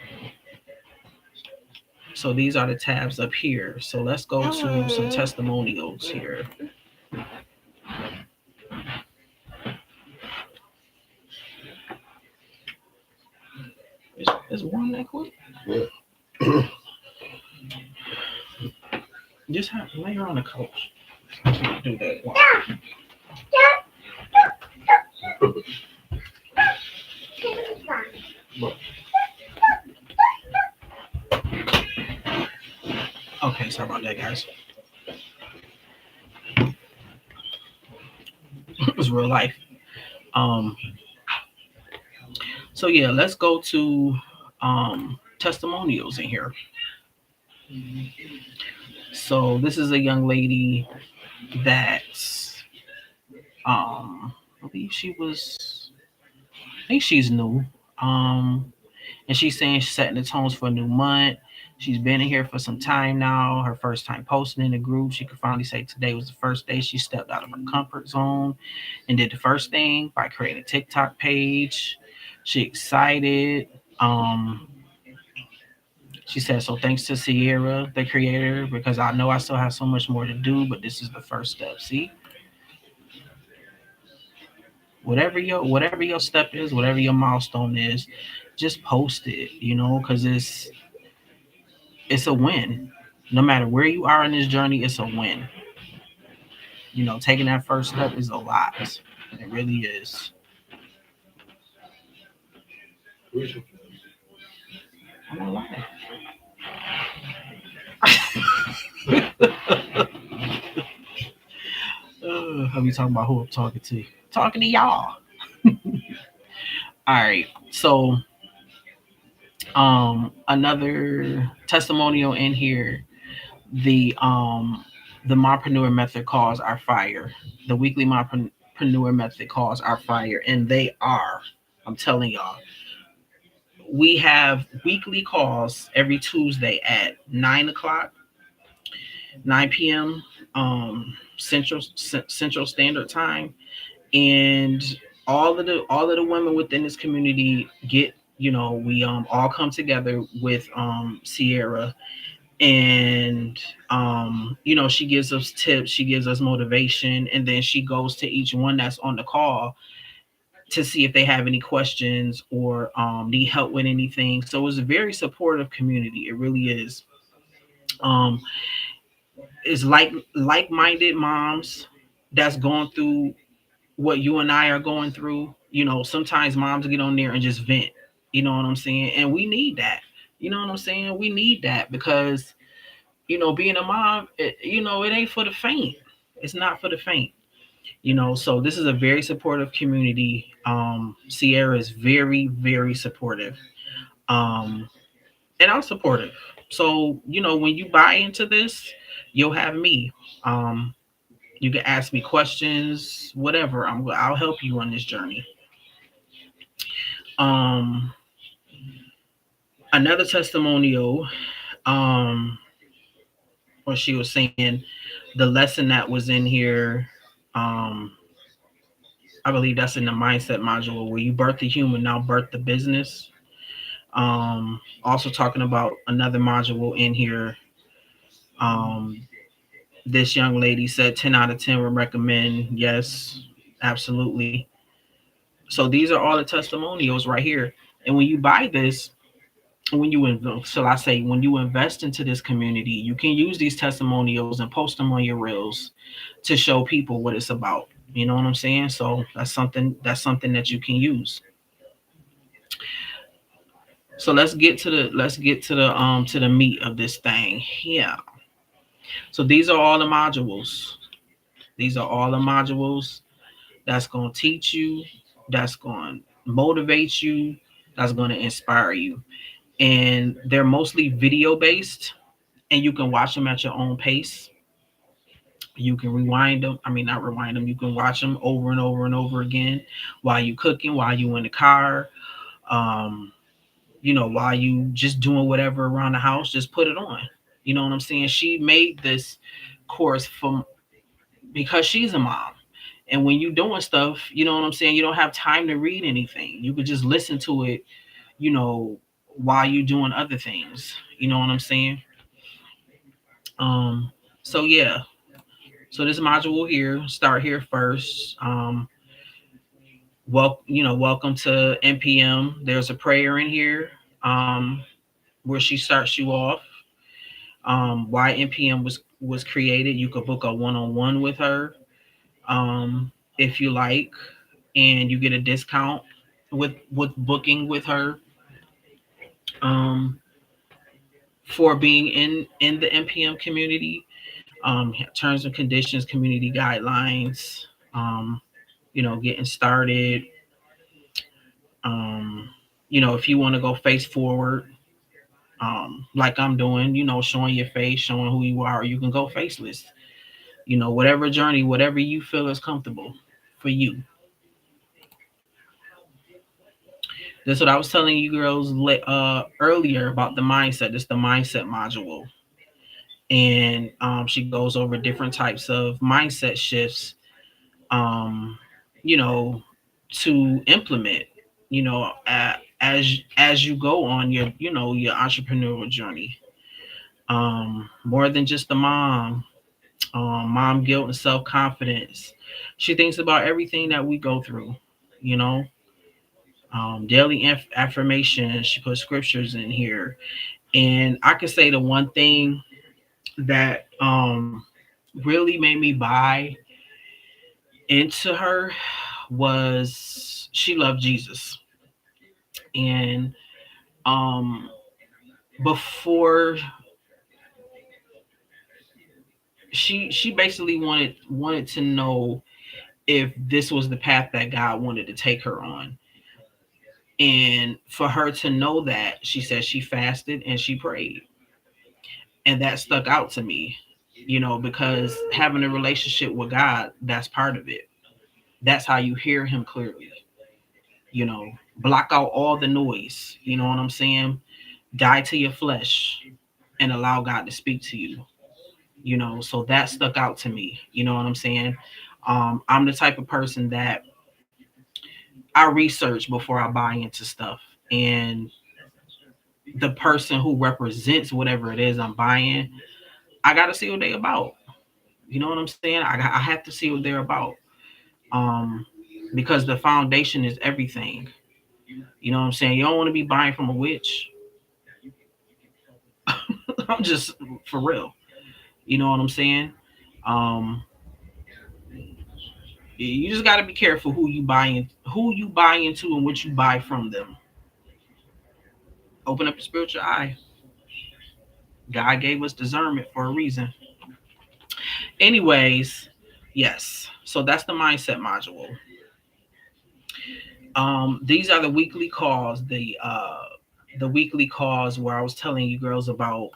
So these are the tabs up here. So let's go to some testimonials here. Is one that quick? Yeah. Just lay her on the couch. Do that one. Okay, sorry about that, guys. It was real life. Um, so yeah, let's go to testimonials in here. So this is a young lady that's I believe she was I think she's new. Um and she's saying she's setting the tones for a new month. She's been in here for some time now. Her first time posting in the group. She could finally say today was the first day she stepped out of her comfort zone and did the first thing by creating a TikTok page. She excited. She said, so thanks to Sierra, the creator, because I know I still have so much more to do, but this is the first step. See, whatever your step is, whatever your milestone is, just post it, because it's a win. No matter where you are in this journey, it's a win. Taking that first step is a lot. It really is. I'm not lying. I'll be talking about who I'm talking to. Talking to y'all. All right. So, another testimonial in here. The mompreneur method calls are fire. The weekly mompreneur method calls are fire, and they are. I'm telling y'all. We have weekly calls every Tuesday at 9 o'clock, 9 p.m. Central Standard Time, and all of the women within this community get. We all come together with Sierra, and she gives us tips, she gives us motivation, and then she goes to each one that's on the call to see if they have any questions or need help with anything. So it's a very supportive community. It really is. um it's like-minded moms that's going through what you and I are going through. Sometimes moms get on there and just vent. You know what I'm saying? And we need that. You know what I'm saying? We need that because being a mom, it ain't for the faint. It's not for the faint. So this is a very supportive community. Sierra is very, very supportive. Um, and I'm supportive. So, when you buy into this, you'll have me. Um, you can ask me questions, whatever. I'll help you on this journey. Um, Another testimonial, what she was saying, the lesson that was in here, um, I believe that's in the mindset module where you birth the human, now birth the business. Also talking about another module in here. Um, this young lady said 10 out of 10 would recommend. Yes, absolutely. So these are all the testimonials right here. And when you buy this, shall I say, when you invest into this community, you can use these testimonials and post them on your reels to show people what it's about. You know what I'm saying? So that's something that you can use. So let's get to the meat of this thing. Yeah. So these are all the modules. These are all the modules that's going to teach you, that's going to motivate you, that's going to inspire you. And they're mostly video based, and you can watch them at your own pace. You can rewind them. I mean, not rewind them. You can watch them over and over and over again while you cooking, while you in the car, um, while you just doing whatever around the house. Just put it on. You know what I'm saying? She made this course from because she's a mom. And when you're doing stuff, you know what I'm saying? You don't have time to read anything. You could just listen to it, you know, while you're doing other things. You know what I'm saying? Um, so yeah. So this module here, start here first. Welcome to NPM. There's a prayer in here, where she starts you off. Why NPM was created. You could book a one-on-one with her, if you like, and you get a discount with booking with her. Um, for being in the NPM community. Terms and conditions, community guidelines. Getting started. Um, if you want to go face forward, like I'm doing, showing your face, showing who you are, you can go faceless. Whatever journey, whatever you feel is comfortable for you. That's what I was telling you girls earlier about the mindset. This is the mindset module, and she goes over different types of mindset shifts, um, you know, to implement, as you go on your, your entrepreneurial journey. More than just the mom guilt and self confidence. She thinks about everything that we go through, you know. Daily affirmation. She puts scriptures in here, and I can say the one thing that really made me buy into her was she loved Jesus, and um, before she basically wanted to know if this was the path that God wanted to take her on. And for her to know that, she said she fasted and she prayed. And that stuck out to me, because having a relationship with God, that's part of it. That's how you hear him clearly, block out all the noise, you know what I'm saying? Die to your flesh and allow God to speak to you, so that stuck out to me, you know what I'm saying? I'm the type of person that I research before I buy into stuff. And the person who represents whatever it is I'm buying, I got to see what they about. You know what I'm saying? I have to see what they're about. Um, because the foundation is everything. You know what I'm saying? You don't want to be buying from a witch. I'm just for real. You know what I'm saying? Um, you just got to be careful who you buy into, and what you buy from them. Open up your spiritual eye. God gave us discernment for a reason. Anyways, yes. So that's the mindset module. These are the weekly calls where I was telling you girls about.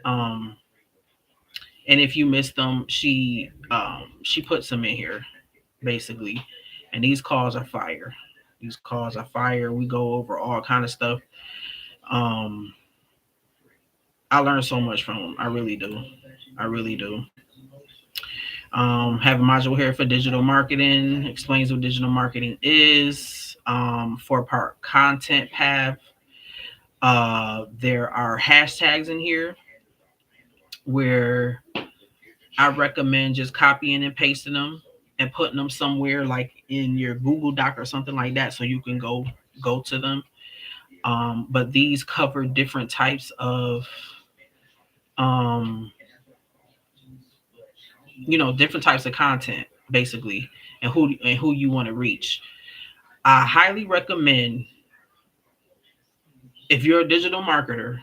Um, and if you missed them, she puts them in here basically. And these calls are fire. These calls are fire. We go over all kind of stuff. Um, I learned so much from them. I really do. I really do. Have a module here for digital marketing. Explains what digital marketing is. 4-part content path. There are hashtags in here where I recommend just copying and pasting them and putting them somewhere like in your Google Doc or something like that, so you can go to them. But these cover different types of um, different types of content basically, and who you want to reach. I highly recommend, if you're a digital marketer,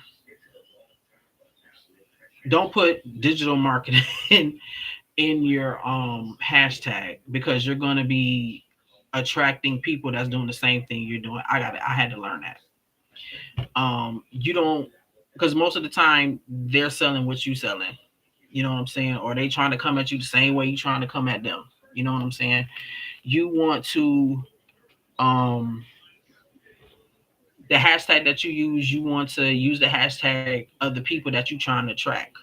don't put digital marketing in your hashtag, because you're going to be attracting people that's doing the same thing you're doing. I had to learn that. You don't, because most of the time they're selling what you selling. You know what I'm saying? Or they trying to come at you the same way you trying to come at them. You know what I'm saying? You want to um the hashtag that you use, you want to use the hashtag of the people that you're trying to track.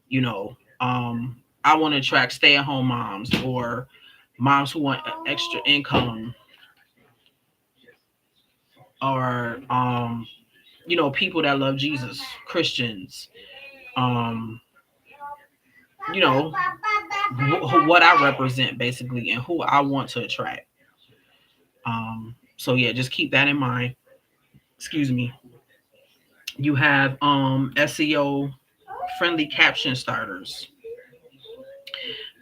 You know, I want to attract stay-at-home moms, or moms who want extra income, or people that love Jesus, Christians. Um, what I represent basically, and who I want to attract. So yeah, just keep that in mind. Excuse me. You have SEO friendly caption starters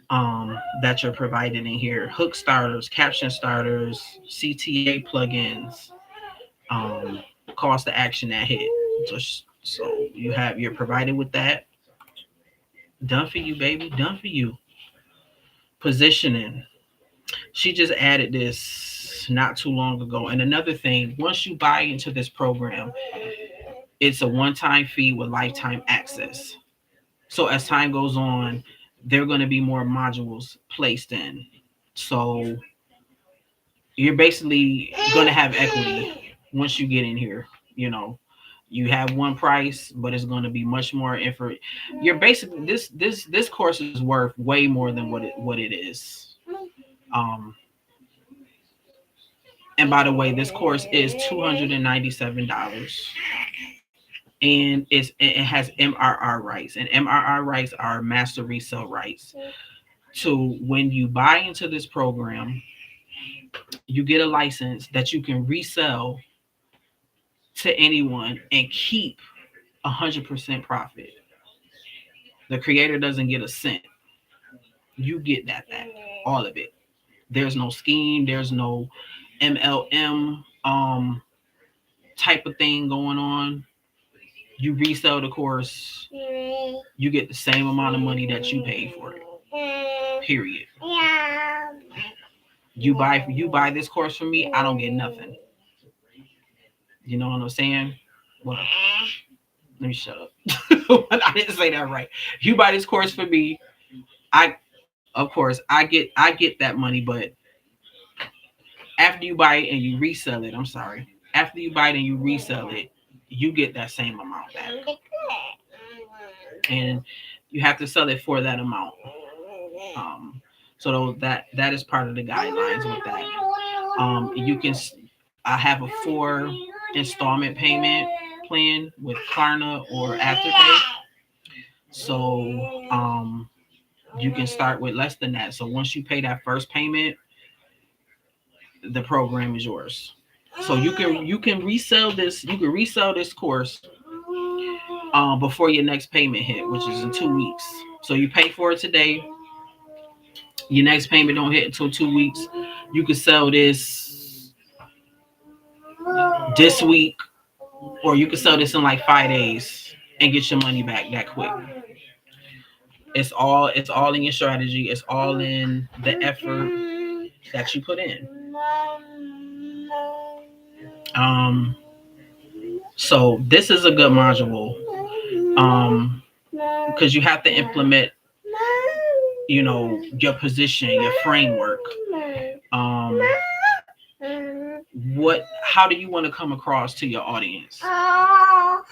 that you're provided in here. Hook starters, caption starters, CTA plugins, calls to action that hit. Just So you're provided with that. Done for you, baby. Done for you. Positioning. She just added this not too long ago. And another thing, once you buy into this program, it's a one-time fee with lifetime access. So as time goes on, there are going to be more modules placed in. So you're basically going to have equity once you get in here. You know, you have one price, but it's going to be much more info. You're basically this course is worth way more than what it is. Um, and by the way, this course is $297, and it has MRR rights, and MRR rights are master resale rights. So when you buy into this program, you get a license that you can resell to anyone and keep 100% profit. The creator doesn't get a cent. You get that back, all of it. There's no scheme. There's no MLM type of thing going on. You resell the course, you get the same amount of money that you paid for it. Period. You buy this course from me, I don't get nothing. You know what I'm saying? Well, let me shut up. I didn't say that right. You buy this course for me, I of course I get that money, but after you buy it and you resell it, I'm sorry. After you buy it and you resell it, you get that same amount back. And you have to sell it for that amount. Um, so that is part of the guidelines with that. You can I have a 4 installment payment plan with Klarna or Afterpay. So you can start with less than that. So once you pay that first payment, the program is yours. So you can resell this. You can resell this course before your next payment hit, which is in 2 weeks. So you pay for it today. Your next payment don't hit until 2 weeks. You can sell this week, or you can sell this in like 5 days and get your money back that quick. It's all in your strategy. It's all in the effort that you put in. Um, so this is a good module. Because you have to implement, your position, your framework. Um, how do you want to come across to your audience? How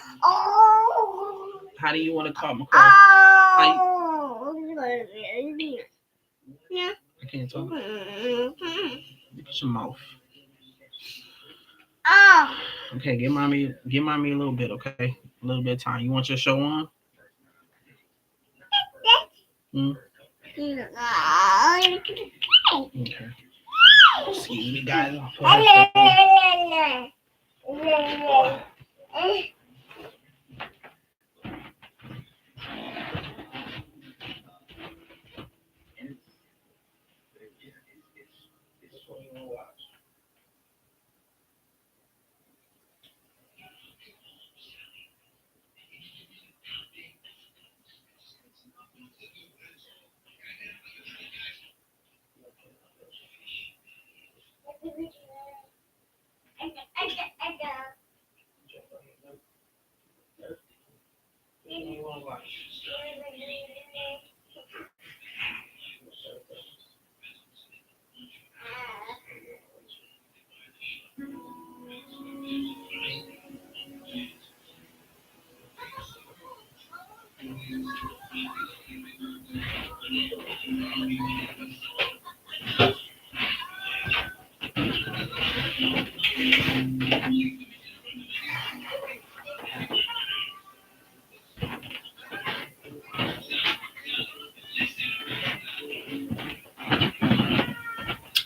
do you want to come across? I can't talk. Look at your mouth. Okay, give mommy a little bit, okay? A little bit of time. You want your show on? Hmm? Okay. Excuse me, guys. I'll put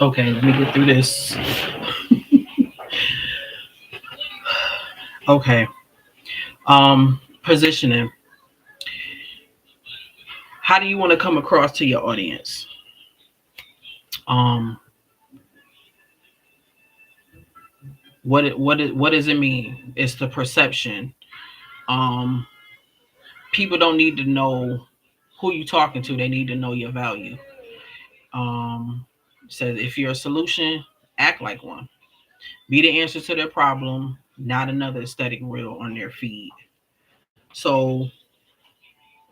Okay, let me get through this. Okay. Positioning. How do you want to come across to your audience? Um, what does it mean? It's the perception. Um, People don't need to know who you talking to. They need to know your value. Um, Says if you're a solution, act like one. Be the answer to their problem, not another aesthetic reel on their feed. So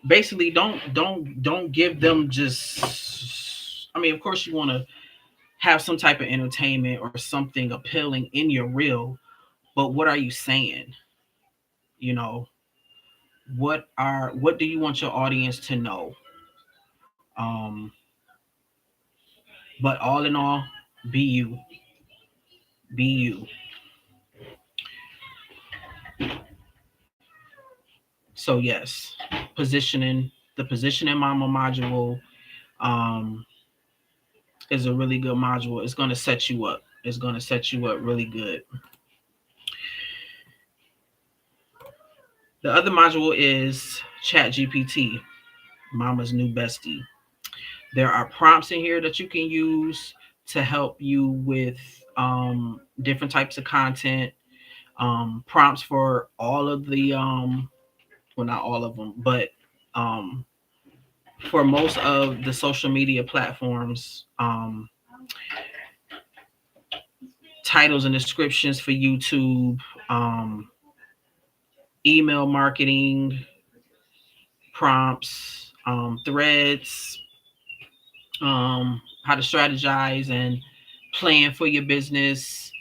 basically, don't give them just. I mean, of course, you want to have some type of entertainment or something appealing in your reel, but what are you saying? You know, what do you want your audience to know? Um, but all in all, be you, be you. So yes, positioning the positioning mama module um, is a really good module. It's going to set you up. It's going to set you up really good. The other module is Chat GPT, Mama's new bestie. There are prompts in here that you can use to help you with different types of content. Prompts for all of the well, not all of them, but um, for most of the social media platforms, titles and descriptions for YouTube, um, email marketing prompts, threads, how to strategize and plan for your business.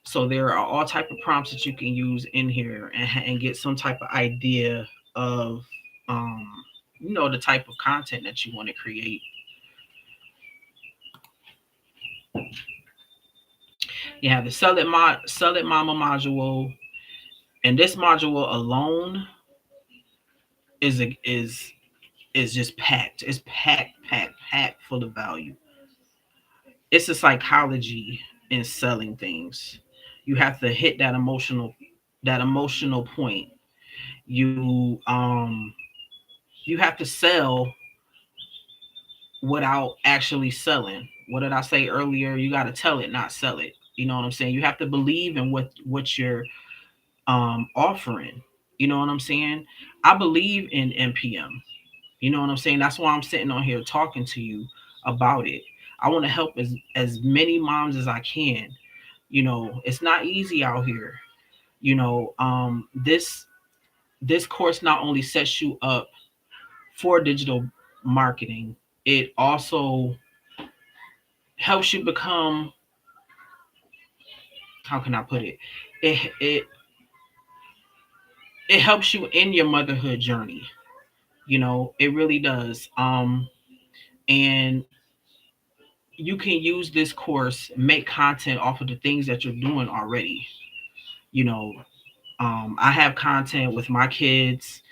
So there are all type of prompts that you can use in here and get some type of idea of um, the type of content that you want to create. You have the Sell It Mama module, and this module alone is is just packed. It's packed full of value. It's a psychology in selling things. You have to hit that emotional point. You have to sell without actually selling. What did I say earlier? You got to tell it, not sell it. You know what I'm saying? You have to believe in what you're offering. You know what I'm saying? I believe in NPM. You know what I'm saying? That's why I'm sitting on here talking to you about it. I want to help as many moms as I can. It's not easy out here. This course not only sets you up for digital marketing, it also helps you become, how can I put it? It it it helps you in your motherhood journey. It really does. And you can use this course, make content off of the things that you're doing already. You know, I have content with my kids,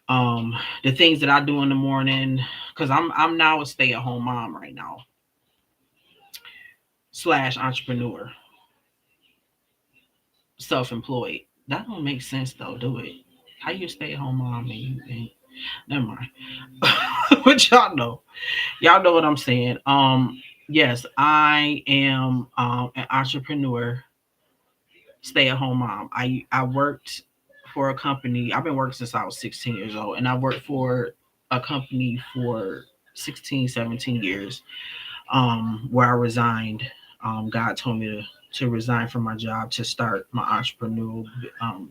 the things that I do in the morning, because I'm now a stay at home mom right now slash entrepreneur, self employed. That don't make sense though, do it? How you stay at home mom and you ain't? Never mind. But y'all know what I'm saying. Yes, I am an entrepreneur, stay at home mom. I worked for a company. I've been working since I was 16 years old, and I worked for a company for 16, 17 years. Where I resigned. God told me to resign from my job to start my entrepreneurial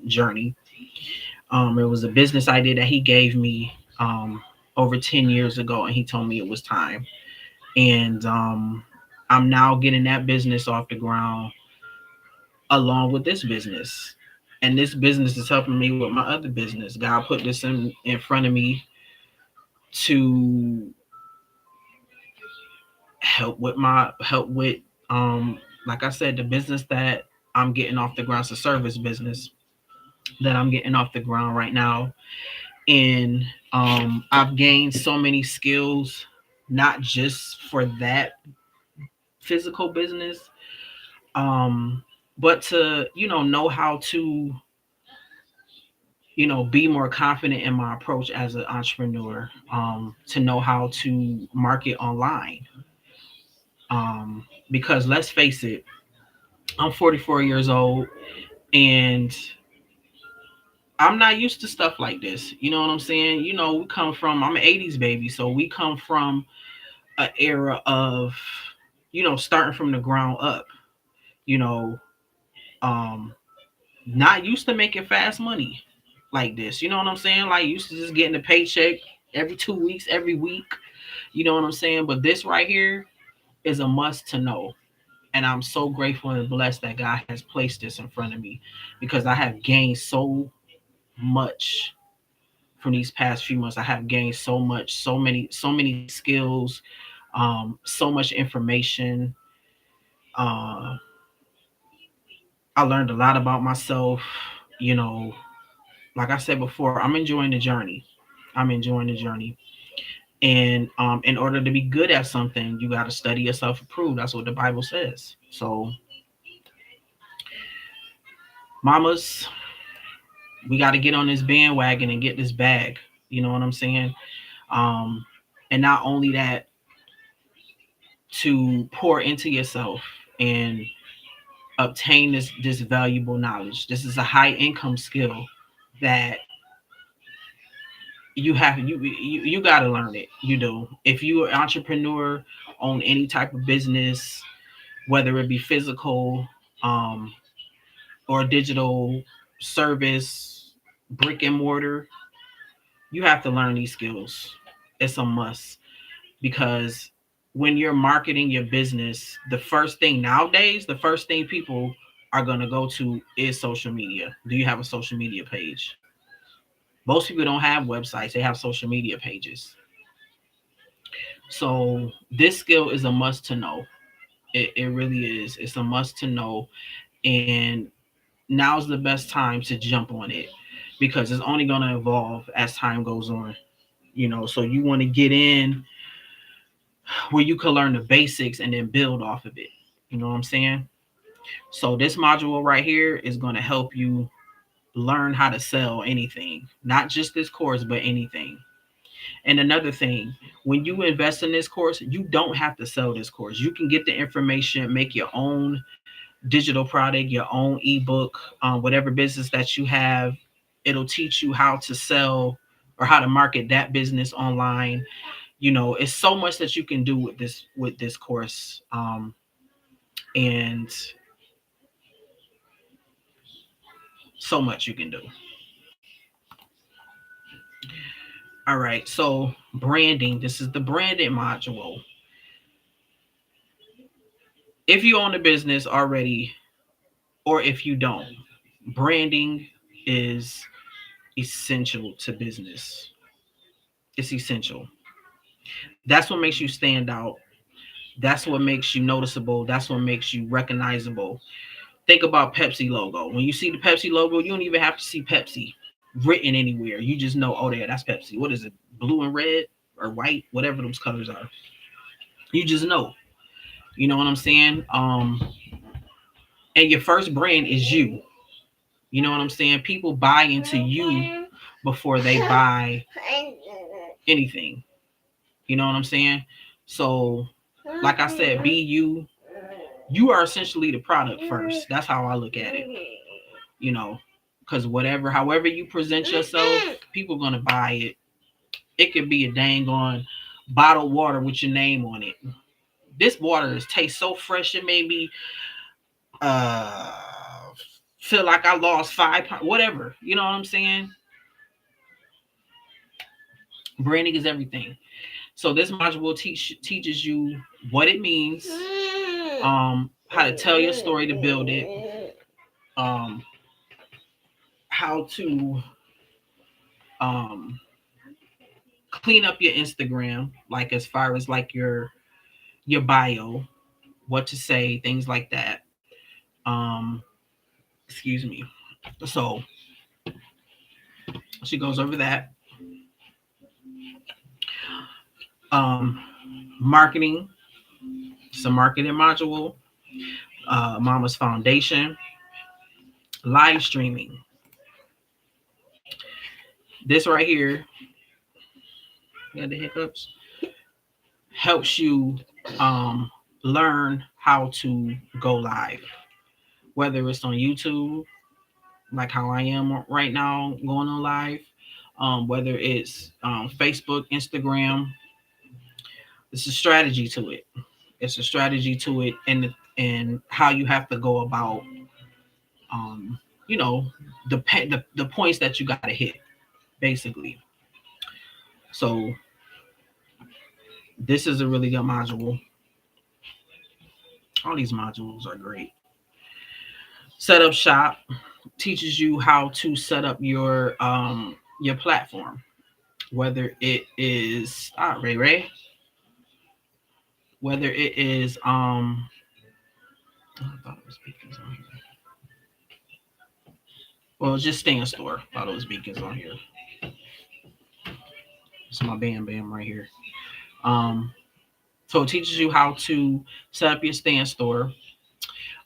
journey. It was a business idea that he gave me over 10 years ago, and he told me it was time. And I'm now getting that business off the ground along with this business. And this business is helping me with my other business. God put this in front of me to help with like I said, the business that I'm getting off the ground. It's a service business that I'm getting off the ground right now. And I've gained so many skills, not just for that physical business, um, but to know how to be more confident in my approach as an entrepreneur, to know how to market online. Because let's face it, I'm 44 years old, and I'm not used to stuff like this. You know what I'm saying? You know, we come from, I'm an 80s baby, so we come from an era of, starting from the ground up, you know, um, not used to making fast money like this. You know what I'm saying? Like used to just getting a paycheck every 2 weeks, every week. You know what I'm saying? But this right here is a must to know. And I'm so grateful and blessed that God has placed this in front of me because I have gained so much from these past few months. I have gained so much, so many skills, so much information. Uh, I learned a lot about myself. You know, like I said before, I'm enjoying the journey. I'm enjoying the journey. And in order to be good at something, you got to study yourself approved. That's what the Bible says. So, mamas, we got to get on this bandwagon and get this bag. You know what I'm saying? Um, and not only that, to pour into yourself and obtain this valuable knowledge. This is a high income skill that you got to learn it. You do. If you're an entrepreneur, own any type of business, whether it be physical, um, or digital service, brick and mortar, you have to learn these skills. It's a must because when you're marketing your business, the first thing people are going to go to is social media. Do you have a social media page? Most people don't have websites, they have social media pages. So this skill is a must to know. It really is. It's a must to know. And now's the best time to jump on it because it's only going to evolve as time goes on. So you want to get in where you can learn the basics and then build off of it. You know what I'm saying? So this module right here is going to help you learn how to sell anything, not just this course, but anything. And another thing, when you invest in this course, you don't have to sell this course. You can get the information, make your own digital product, your own ebook, whatever business that you have. It'll teach you how to sell or how to market that business online. It's so much that you can do with this course, and so much you can do. All right, so branding. This is the branding module. If you own a business already, or if you don't, branding is essential to business. It's essential. That's what makes you stand out. That's what makes you noticeable. That's what makes you recognizable. Think about Pepsi logo. When you see the Pepsi logo, you don't even have to see Pepsi written anywhere. You just know, oh, there, that's Pepsi. What is it? Blue and red or white, whatever those colors are. You just know. You know what I'm saying? And your first brand is you. You know what I'm saying? People buy into you before they buy anything. You know what I'm saying? So, like I said, be you. You are essentially the product first. That's how I look at it. You know, because however you present yourself, people gonna buy it. It could be a dang on bottled water with your name on it. This water tastes so fresh. It made me uh feel like I lost 5 pounds. Whatever. You know what I'm saying? Branding is everything. So this module teaches you what it means, how to tell your story to build it, um, how to um, clean up your Instagram, like as far as like your bio, what to say, things like that. Um, excuse me. So she goes over that. Um, Marketing, it's a marketing module. Mama's Foundation, live streaming. This right here, you got the hiccups, helps you um, learn how to go live, whether it's on YouTube, like how I am right now, going on live. Whether it's Facebook, Instagram, it's a strategy to it. It's a strategy to it, and how you have to go about, um, you know, the points that you got to hit, basically. So this is a really good module. All these modules are great. Set up shop teaches you how to set up your platform, whether it is Ray Ray, whether it is I thought it was beacons on here. Well, it's just stand store. I thought it was beacons on here. It's my bam bam right here. Um, so it teaches you how to set up your stand store.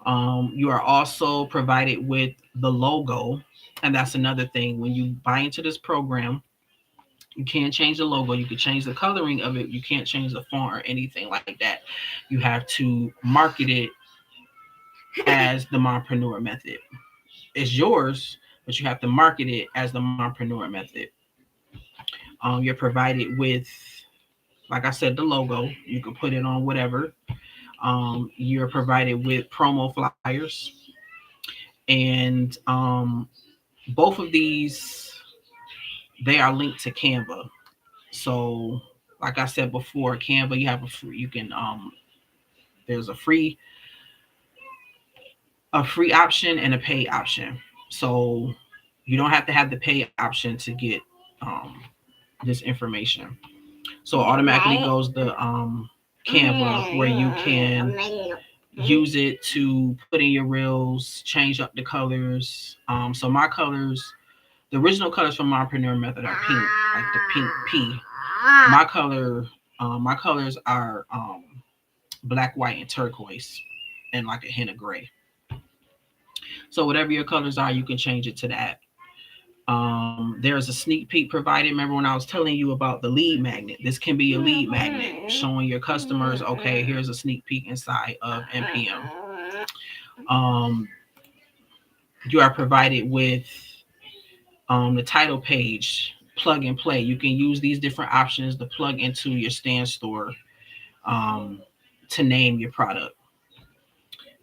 You are also provided with the logo, and that's another thing. When you buy into this program, you can't change the logo. You can change the coloring of it. You can't change the font or anything like that. You have to market it as the mompreneur method. It's yours, but you have to market it as the mompreneur method. You're provided with, like I said, the logo. You can put it on whatever. You're provided with promo flyers, and both of these, they are linked to Canva. So, like I said before, Canva, you have a free, you can there's a free option and a paid option. So you don't have to have the paid option to get um this information. So automatically goes the Canva, where you can use it to put in your reels, change up the colors. So my colors, the original colors from my Mompreneur Method are pink, like the pink P. My colors are black, white, and turquoise, and like a hint of gray. So whatever your colors are, you can change it to that. There's a sneak peek provided. Remember when I was telling you about the lead magnet? This can be a lead magnet showing your customers, okay, here's a sneak peek inside of NPM. Um, you are provided with the title page, plug and play. You can use these different options to plug into your stand store, um, to name your product.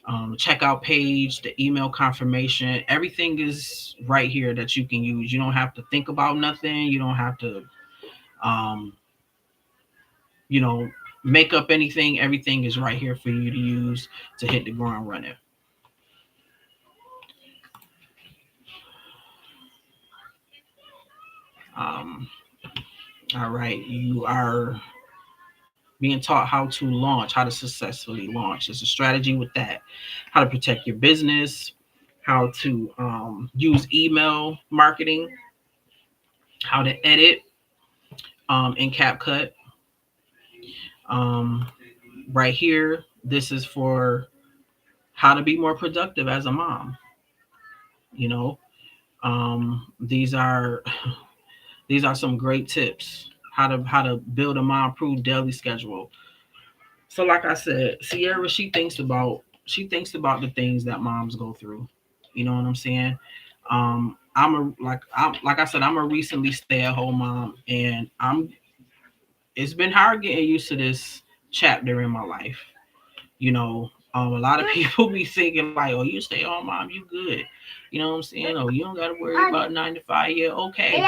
Checkout page, the email confirmation, everything is right here that you can use. You don't have to think about nothing. You don't have to, um, you know, make up anything. Everything is right here for you to use to hit the ground running. Um, all right, you are being taught how to launch, how to successfully launch. There's a strategy with that, how to protect your business, how to use email marketing, how to edit in CapCut. Um, right here, this is for how to be more productive as a mom. You know, these are these are some great tips, how to build a mom-proof daily schedule. So, like I said, Sierra, she thinks about the things that moms go through. You know what I'm saying? I'm like I said, I'm a recently stay-at-home mom, and it's been hard getting used to this chapter in my life. You know, a lot of people be thinking like, "Oh, you stay home mom, you good." You know what I'm saying? Oh, you don't got to worry about 9 to 5. Yeah, okay.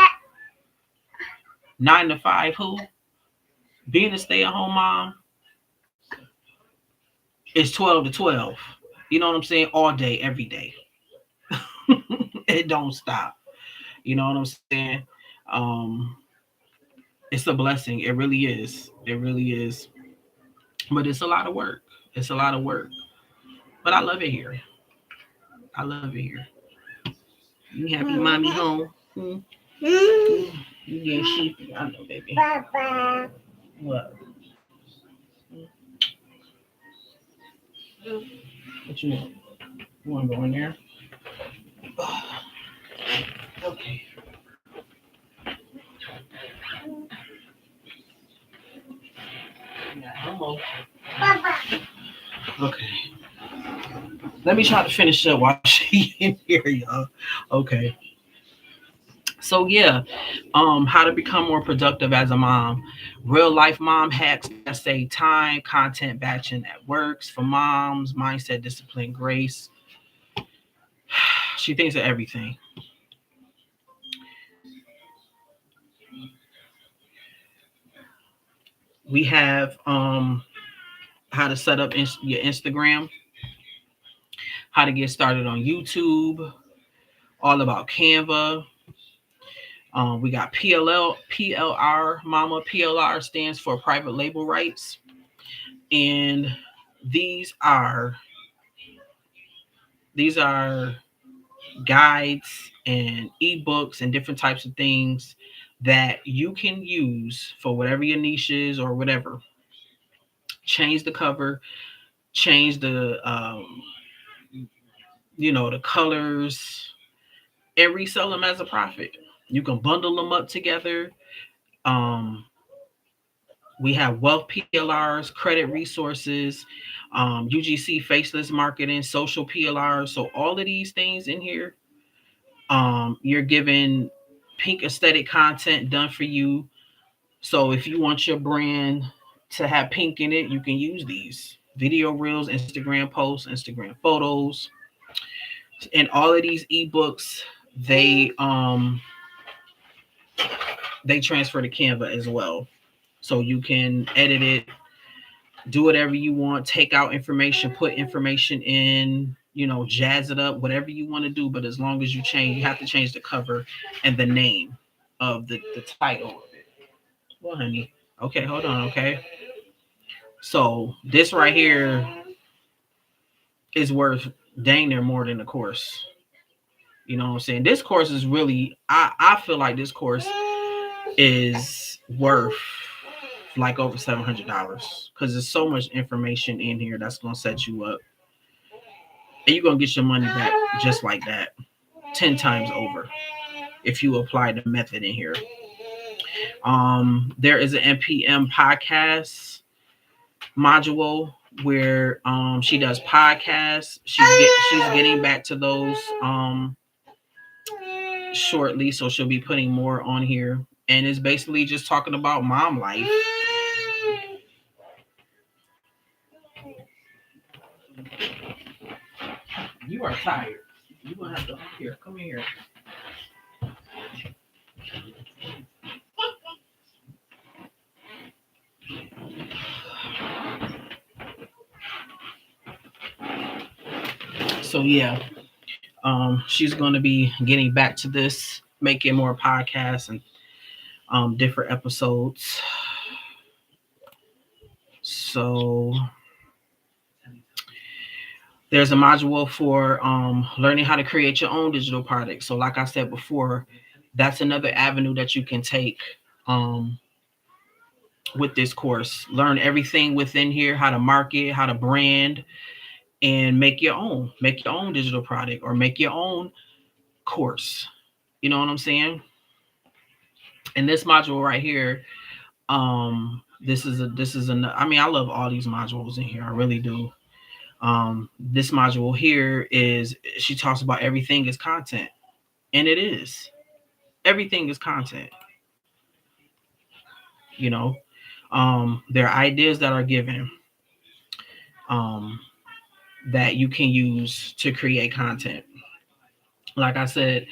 9 to 5, who? Being a stay-at-home mom is 12 to 12. You know what I'm saying? All day, every day. It don't stop. You know what I'm saying? Um, it's a blessing. It really is. It really is. But it's a lot of work. It's a lot of work. But I love it here. I love it here. You happy, mommy home? Hmm? You getting sheepy? I know, baby. What? What you want? You want to go in there? Okay. Yeah, hello. Okay. Let me try to finish up while she in here, y'all. Okay. So yeah, how to become more productive as a mom. Real life mom hacks that save time, content batching that works for moms, mindset, discipline, grace. She thinks of everything. We have how to set up your Instagram, how to get started on YouTube, all about Canva. We got PLR, Mama. PLR stands for private label rights. And these are these are guides and ebooks and different types of things that you can use for whatever your niche is or whatever. Change the cover, change the the colors, and resell them as a profit. You can bundle them up together. Um, we have wealth PLRs, credit resources, UGC faceless marketing, social PLRs. So all of these things in here, you're given pink aesthetic content done for you. So if you want your brand to have pink in it, you can use these video reels, Instagram posts, Instagram photos, and all of these ebooks. They they transfer to Canva as well, so you can edit it, do whatever you want, take out information, put information in, jazz it up, whatever you want to do. But as long as you have to change the cover and the name of the title of it. Well, honey, okay, hold on, okay. So this right here is worth dang near more than the course. You know what I'm saying? This course is really, I feel like this course is worth like over $700 because there's so much information in here that's gonna set you up, and you're gonna get your money back just like that, 10 times over if you apply the method in here. There is an NPM podcast module where she does podcasts. She's getting back to those shortly, so she'll be putting more on here, and it's basically just talking about mom life. You are tired. You're gonna have to here. Come here. So yeah, she's gonna be getting back to this, making more podcasts and different episodes. So there's a module for learning how to create your own digital product. So like I said before, that's another avenue that you can take um, with this course. Learn everything within here, how to market, how to brand, and make your own digital product or make your own course. You know what I'm saying? And this module right here, I mean, I love all these modules in here. I really do. This module here is, she talks about everything is content, and it is. Everything is content. You know, there are ideas that are given um, that you can use to create content. Like I said,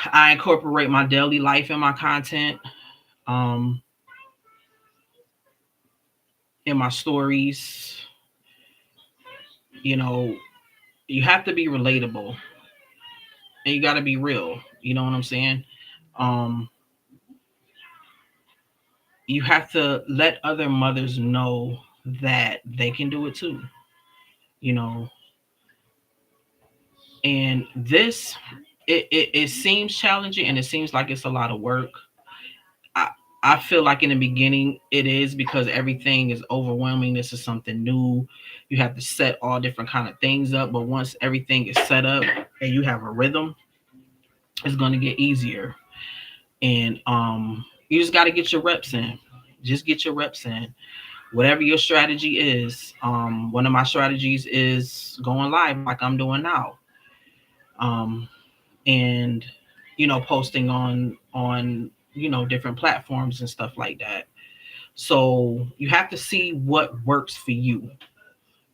I incorporate my daily life in my content, um, in my stories. You know, you have to be relatable and you got to be real. You know what I'm saying? Um, you have to let other mothers know that they can do it too. You know, and this, it seems challenging and it seems like it's a lot of work. I, I feel like in the beginning it is because everything is overwhelming. This is something new. You have to set all different kind of things up, but once everything is set up and you have a rhythm, it's going to get easier. And you just got to get your reps in. Just get your reps in. Whatever your strategy is, one of my strategies is going live like I'm doing now. um, and posting on different platforms and stuff like that. So you have to see what works for you.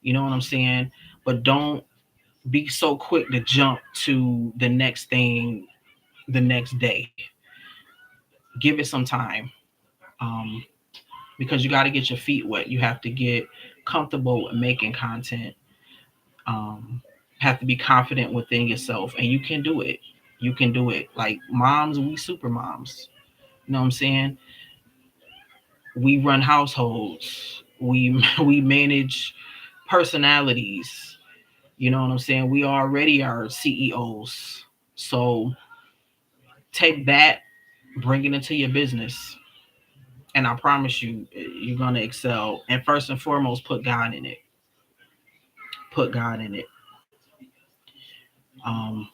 You know what I'm saying? But don't be so quick to jump to the next thing the next day. Give it some time, um, because you got to get your feet wet. You have to get comfortable with making content. Um, have to be confident within yourself, and you can do it. You can do it. Like moms, we super moms. You know what I'm saying? We run households. We we manage personalities. You know what I'm saying? We already are CEOs. So take that, bring it into your business, and I promise you, you're gonna excel. And first and foremost, put God in it. Put God in it. Um,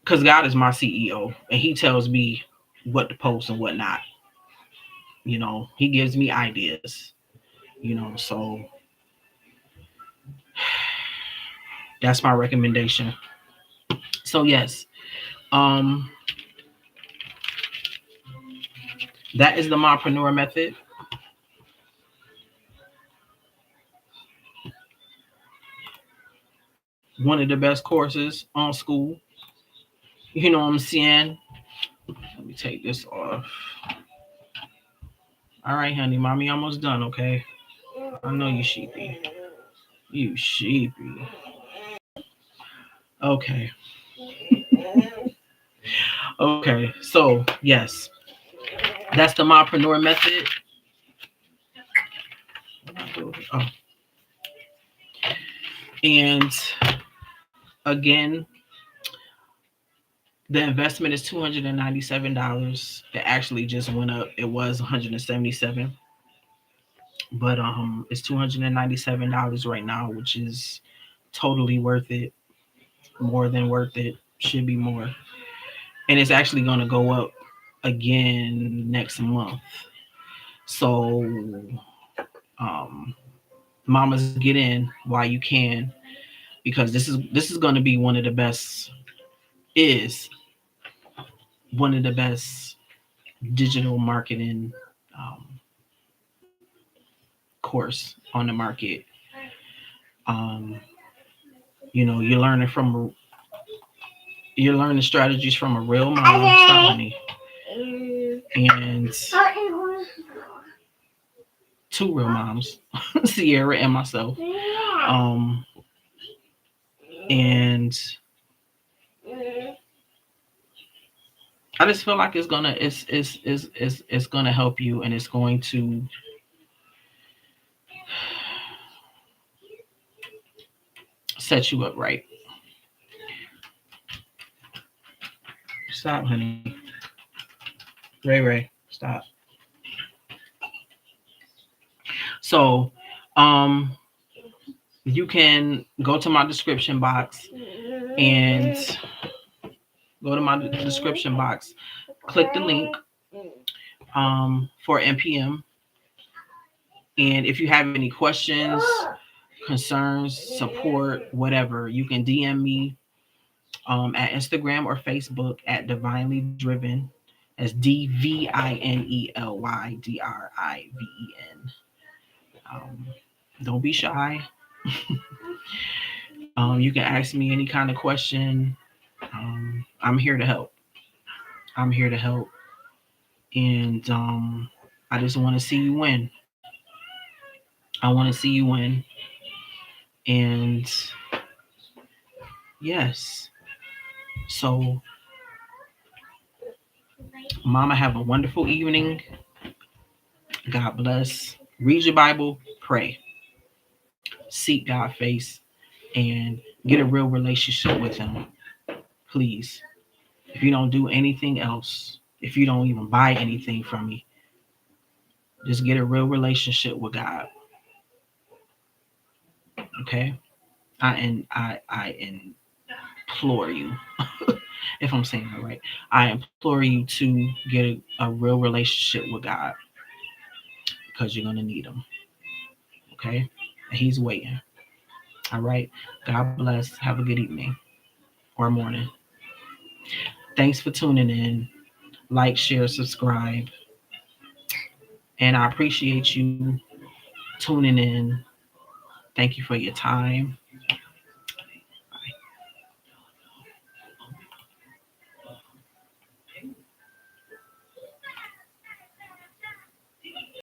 because God is my CEO, and He tells me what to post and what not. He gives me ideas. So that's my recommendation. So yes, um, that is the mompreneur method. One of the best courses on school. You know what I'm saying? Let me take this off. All right, honey, mommy almost done. Okay, I know you sheepy. You sheepy. Okay. Okay. So yes, that's the mompreneur method. Oh, and again, the investment is $297. It actually just went up. It was 177, but it's $297 right now, which is totally worth it. More than worth it. Should be more. And it's actually going to go up again next month. So, um, mamas, get in while you can, because this is going to be is one of the best digital marketing um, course on the market. Um, you're learning strategies from a real mom. Stop, honey. And two real moms, Sierra and myself. Um, and I just feel like it's gonna help you, and it's going to set you up right. Stop, honey. Ray, stop. So, um, you can go to my description box and click the link for NPM. And if you have any questions, concerns, support, whatever, you can DM me at Instagram or Facebook at Divinely Driven. That's DVINELYDRIVEN. Um, don't be shy. You can ask me any kind of question. I'm here to help. I'm here to help. And I just want to see you win. I want to see you win. And yes. So, Mama, have a wonderful evening. God bless. Read your Bible, pray, seek God's face, and get a real relationship with Him. Please. If you don't do anything else, if you don't even buy anything from me, just get a real relationship with God. Okay? I implore you, if I'm saying that right, I implore you to get a real relationship with God, because you're gonna need Him. Okay? And He's waiting. All right. God bless. Have a good evening. or morning. Thanks for tuning in. Like, share, subscribe. And I appreciate you tuning in. Thank you for your time.